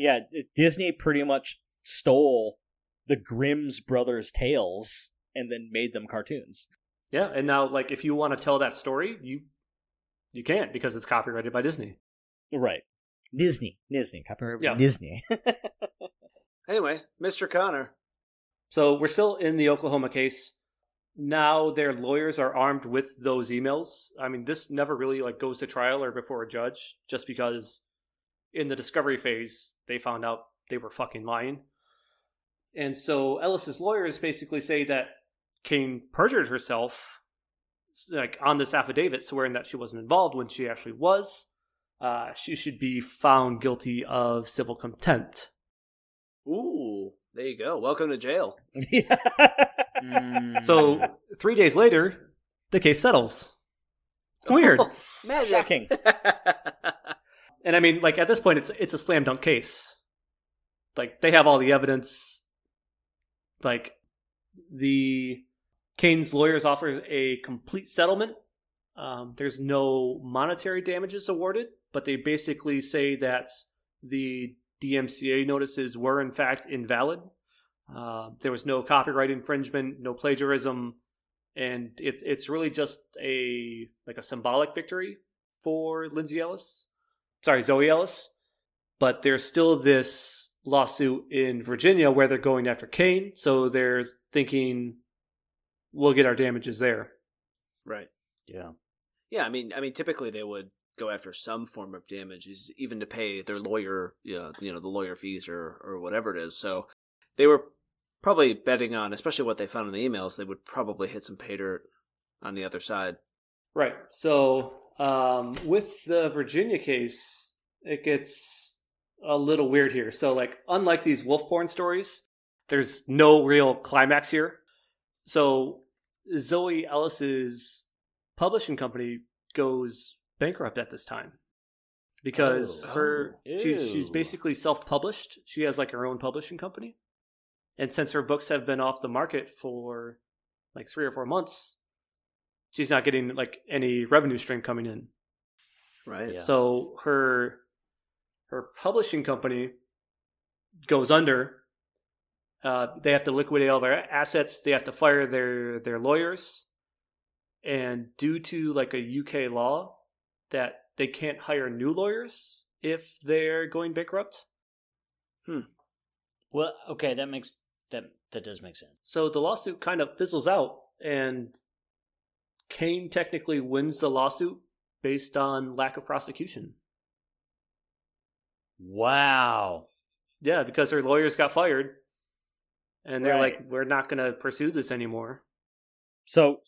Disney pretty much stole the Grimm's brothers' tales and then made them cartoons. Yeah, and now like if you want to tell that story, you can't, because it's copyrighted by Disney. Right. Disney. Copyrighted by Disney. Anyway, Mr. Connor. So we're still in the Oklahoma case. Now their lawyers are armed with those emails. I mean, this never really like goes to trial or before a judge, just because in the discovery phase, they found out they were fucking lying. And so Ellis's lawyers basically say that Kane perjured herself, like on this affidavit, swearing that she wasn't involved when she actually was. She should be found guilty of civil contempt. Ooh, there you go. Welcome to jail. So 3 days later, the case settles. Weird. Magic. Shocking. And I mean, like at this point, it's a slam dunk case. Like they have all the evidence. Like Kane's lawyers offer a complete settlement. There's no monetary damages awarded, but they basically say that the DMCA notices were in fact invalid. There was no copyright infringement, no plagiarism, and it's really just a symbolic victory for Zoe Ellis. But there's still this lawsuit in Virginia where they're going after Kane, so they're thinking we'll get our damages there. Right. Yeah. Yeah, I mean, typically they would go after some form of damages, even to pay their lawyer, the lawyer fees or whatever it is. So they were probably betting on, especially what they found in the emails, they would probably hit some pay dirt on the other side. Right. So with the Virginia case, it gets a little weird here. So like, unlike these wolf porn stories, there's no real climax here. So Zoe Ellis's publishing company goes bankrupt at this time because she's basically self-published. She has like her own publishing company. And since her books have been off the market for like 3 or 4 months, she's not getting like any revenue stream coming in. Right. Yeah. So her publishing company goes under. They have to liquidate all their assets. They have to fire their lawyers. And due to like a UK law that they can't hire new lawyers if they're going bankrupt. Well, okay, that does make sense. So the lawsuit kind of fizzles out, and Kane technically wins the lawsuit based on lack of prosecution. Wow. Yeah, because her lawyers got fired, and they're Right. like, we're not going to pursue this anymore. So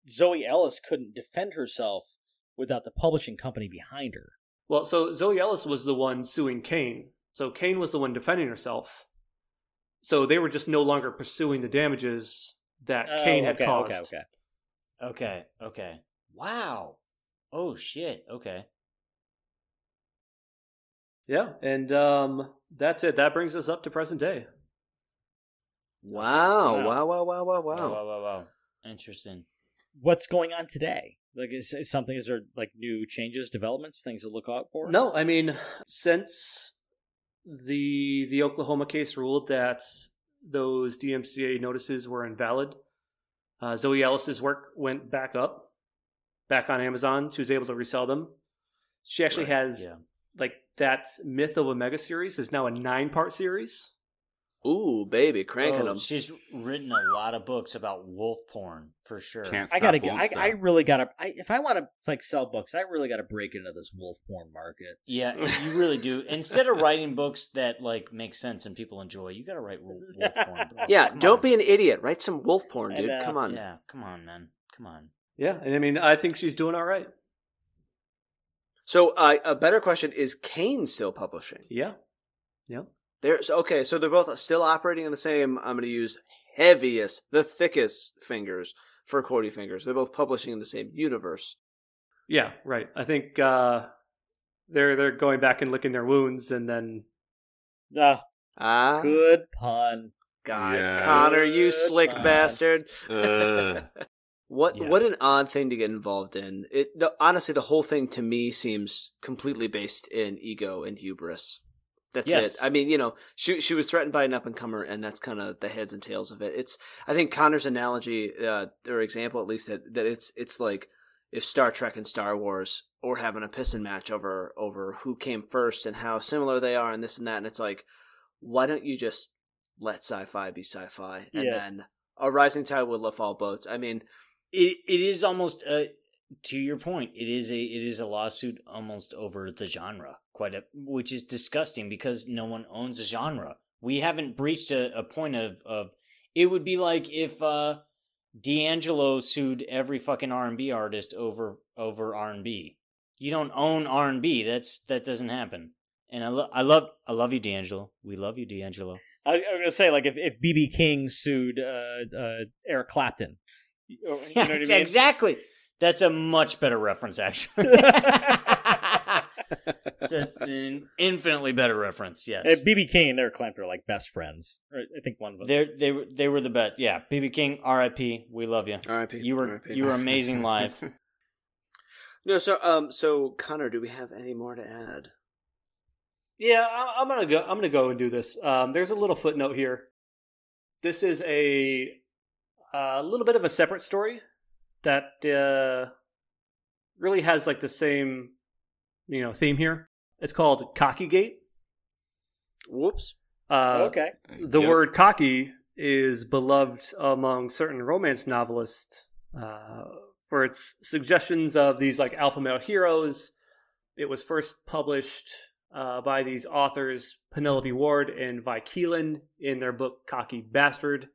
Zoe Ellis couldn't defend herself without the publishing company behind her. Well, so Zoe Ellis was the one suing Kane. So Kane was the one defending herself. So they were just no longer pursuing the damages that Kane had caused. Okay. Wow. Oh, shit. Okay. Yeah, and that's it. That brings us up to present day. Wow. Interesting. What's going on today? Like, is there like new changes, developments, things to look out for? No, I mean, since the Oklahoma case ruled that those DMCA notices were invalid, Zoe Ellis's work went back on Amazon. She was able to resell them. She actually has like that Myth of Omega series is now a 9-part series. Ooh, baby, cranking them. She's written a lot of books about wolf porn for sure. I really gotta. If I want to sell books, I really gotta break into this wolf porn market. Yeah, you really do. Instead of writing books that make sense and people enjoy, you gotta write wolf porn books. Yeah, don't be an idiot. Write some wolf porn, dude. Come on. Yeah, come on, man. Come on. Yeah, and I mean, I think she's doing all right. So, a better question, is Kane still publishing? Yeah. So they're both still operating in the same, I'm going to use the thickest fingers for QWERTY fingers. They're both publishing in the same universe. Yeah, right. I think they're going back and licking their wounds, and then good pun. God, yes. Connor, you slick bastard. What Yeah. What an odd thing to get involved in. Honestly, the whole thing to me seems completely based in ego and hubris. That's it. I mean, she was threatened by an up-and-comer, and that's kind of the heads and tails of it. I think Connor's analogy, or example at least, that it's like if Star Trek and Star Wars were having a piston match over who came first and how similar they are and this and that, and it's like, why don't you just let sci-fi be sci-fi, and then a rising tide will lift all boats. I mean, it is almost to your point. It is a lawsuit almost over the genre, which is disgusting because no one owns a genre. We haven't breached a point of. It would be like if D'Angelo sued every fucking R&B artist over R&B. You don't own R&B. That doesn't happen. And I love you, D'Angelo. We love you, D'Angelo. I was gonna say, if B.B. King sued Eric Clapton. You know what I mean? Exactly. That's a much better reference, actually. Just an infinitely better reference. Yes. B.B. King and Eric Clapton are like best friends. I think one of them. They were the best. Yeah. B.B. King, R.I.P. We love you. R.I.P. You were amazing live. No. So Connor, do we have any more to add? Yeah, I'm gonna go and do this. There's a little footnote here. This is a little bit of a separate story that really has the same theme here. It's called Cockygate. Whoops. Okay. The word cocky is beloved among certain romance novelists for its suggestions of these alpha male heroes. It was first published by these authors Penelope Ward and Vi Keelan in their book Cocky Bastard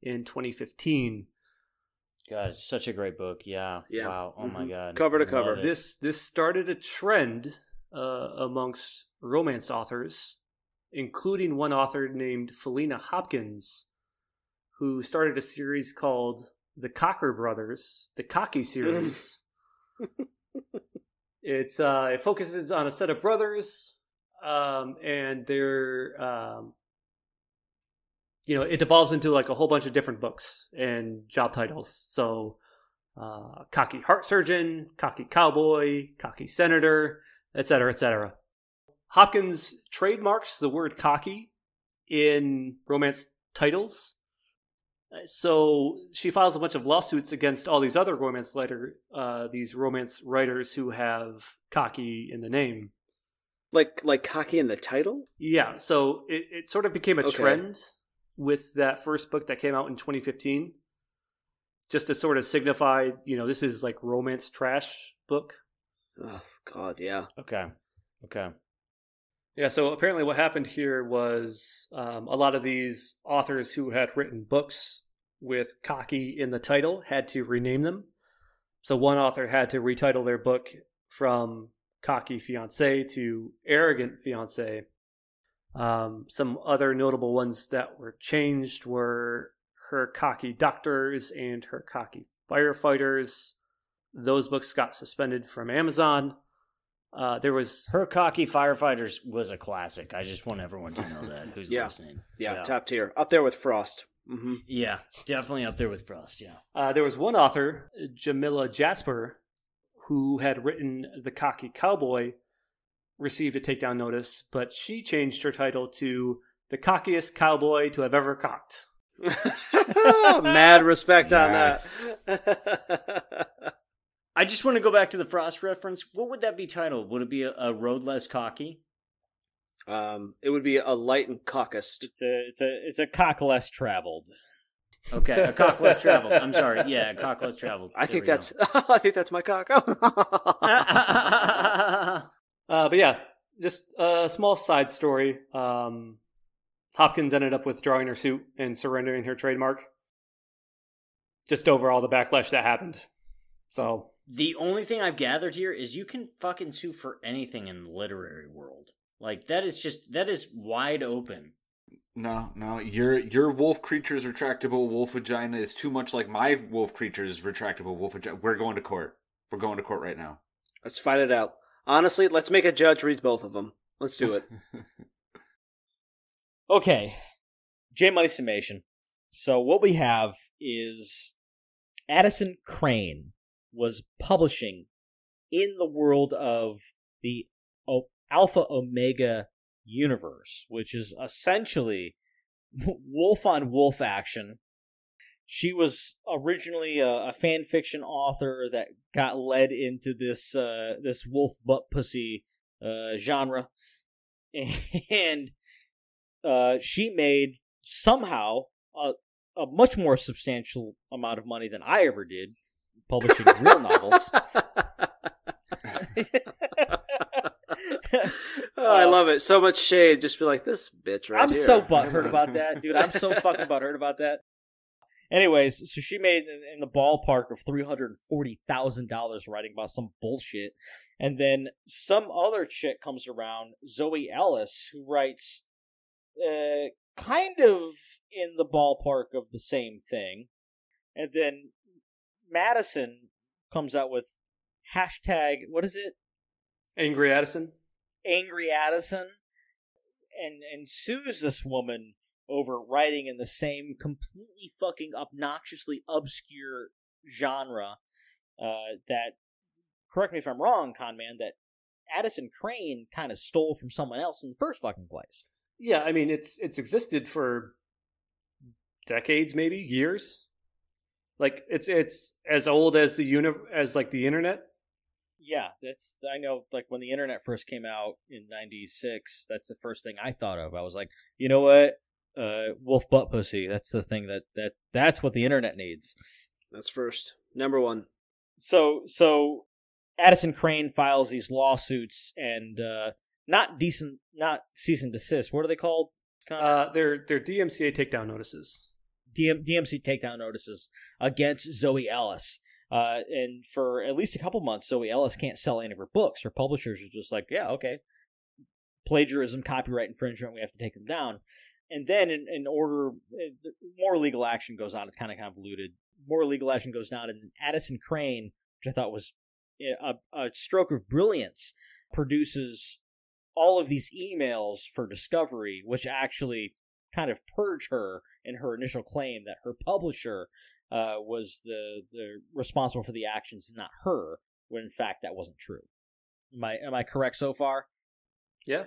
in 2015. God, it's such a great book. Yeah. Wow. Oh my God. Cover to cover. This started a trend amongst romance authors, including one author named Felina Hopkins, who started a series called The Cocker Brothers, the Cocky series. It focuses on a set of brothers, and they're it devolves into a whole bunch of different books and job titles. So, Cocky Heart Surgeon, Cocky Cowboy, Cocky Senator, etc., etc. Hopkins trademarks the word cocky in romance titles. So she files a bunch of lawsuits against all these other romance writers who have cocky in the name. Like cocky in the title? Yeah, so it sort of became a trend with that first book that came out in 2015, just to sort of signify, this is romance trash book. Oh, God, yeah. Okay. Yeah, so apparently what happened here was a lot of these authors who had written books with cocky in the title had to rename them. So one author had to retitle their book from Cocky Fiancé to Arrogant Fiancé. Some other notable ones that were changed were Her Cocky Doctors and Her Cocky Firefighters. Those books got suspended from Amazon. There was Her Cocky Firefighters was a classic. I just want everyone to know that who's listening. Yeah, top tier. Up there with Frost. Mm-hmm. Yeah, definitely up there with Frost, yeah. There was one author, Jamila Jasper, who had written The Cocky Cowboy, received a takedown notice, but she changed her title to The Cockiest Cowboy to Have Ever Cocked. Mad respect on that. I just want to go back to the Frost reference. What would that be titled? Would it be a Road Less Cocky? It would be a light and caucus. It's a cock less traveled. Okay, a cock less traveled. I'm sorry. Yeah, a cock less traveled. I think that's my cock. But yeah, just a small side story. Hopkins ended up withdrawing her suit and surrendering her trademark. Just over all the backlash that happened. So the only thing I've gathered here is you can fucking sue for anything in the literary world. Like that is wide open. No, your wolf creature's retractable wolf vagina is too much like my wolf creature's retractable wolf vagina. We're going to court. We're going to court right now. Let's fight it out. Honestly, let's make a judge read both of them. Let's do it. Okay, J Money summation. So what we have is Addison Crane was publishing in the world of the Alpha Omega universe, which is essentially wolf on wolf action. She was originally a fan fiction author that got led into this wolf butt pussy genre, and she made somehow a much more substantial amount of money than I ever did publishing real novels. I love it. So much shade. Just be like, this bitch right I'm here. so butthurt about that, dude. I'm so fucking butthurt about that. Anyways, so she made in the ballpark of $340,000 writing about some bullshit. And then some other chick comes around, Zoe Ellis, who writes kind of in the ballpark of the same thing. And then Madison comes out with hashtag, what is it? Angry Addison, and sues this woman over writing in the same completely fucking obnoxiously obscure genre that, correct me if I'm wrong, Conman, that Addison Crane kind of stole from someone else in the first fucking place. Yeah, I mean it's existed for decades, maybe years. Like it's as old as the internet. Yeah, I know. Like when the internet first came out in '96, that's the first thing I thought of. I was like, you know what, wolf butt pussy. That's the thing that's what the internet needs. That's first, number one. So Addison Crane files these lawsuits and not cease and desist. What are they called? They're DMCA takedown notices. DMC takedown notices against Zoe Ellis. And for at least a couple months, Zoe Ellis can't sell any of her books. Her publishers are just like, yeah, okay. Plagiarism, copyright infringement, we have to take them down. And then in order, more legal action goes on. It's kind of convoluted. More legal action goes down, and Addison Crane, which I thought was a stroke of brilliance, produces all of these emails for discovery, which actually kind of purge her in her initial claim that her publisher was the responsible for the actions, not her, when in fact that wasn't true. Am I correct so far? Yeah.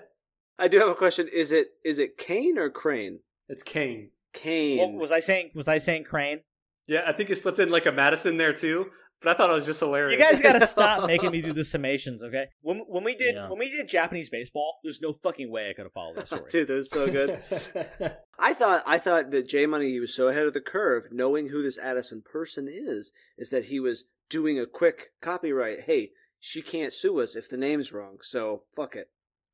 I do have a question. Is it Kane or Crane? It's Kane. Kane. Well, was I saying Crane? Yeah, I think you slipped in like a Madison there too, but I thought it was just hilarious. You guys got to stop making me do the summations, okay? When we did Japanese baseball, there's no fucking way I could have followed that story. Dude, that was so good. I thought that J Money was so ahead of the curve, knowing who this Addison person is that he was doing a quick copyright. Hey, she can't sue us if the name's wrong, so fuck it.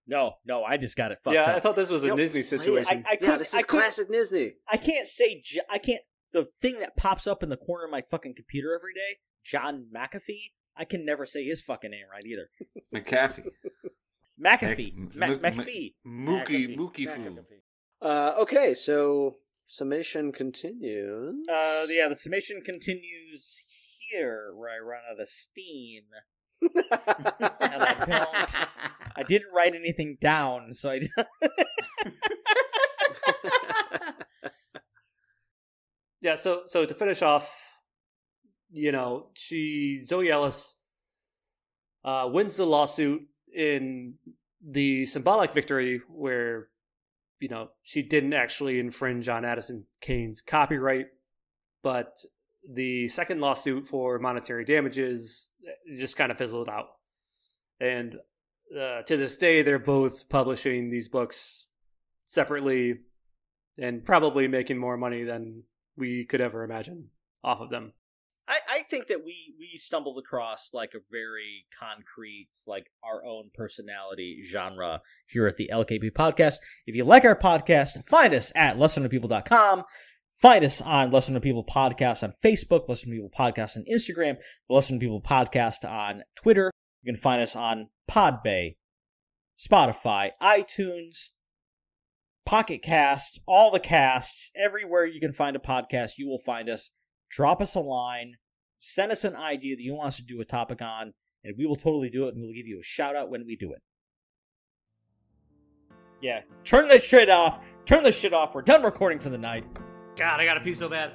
No, I just got it fucked up. Yeah, I thought this was a Disney situation. This is classic Disney. I can't. The thing that pops up in the corner of my fucking computer every day, John McAfee, I can never say his fucking name right either. McAfee. McAfee. Mookie. Okay, so summation continues. The summation continues here, where I run out of steam. And I didn't write anything down, so I Yeah, so to finish off, Zoe Ellis wins the lawsuit in the symbolic victory where, she didn't actually infringe on Addison Kane's copyright, but the second lawsuit for monetary damages just kind of fizzled out. And to this day, they're both publishing these books separately and probably making more money than we could ever imagine off of them. I think that we stumbled across like a very concrete, like our own personality genre here at the LKP podcast. If you like our podcast, find us at LessThanThePeople.com. Find us on Less Than People Podcast on Facebook, Less Than People Podcast on Instagram, Less Than People Podcast on Twitter. You can find us on Podbay, Spotify, iTunes, Pocket Cast, all the casts. Everywhere you can find a podcast, you will find us. Drop us a line. Send us an idea that you want us to do a topic on, and we will totally do it, and we'll give you a shout-out when we do it. Yeah, turn this shit off. Turn this shit off. We're done recording for the night. God, I gotta pee so bad.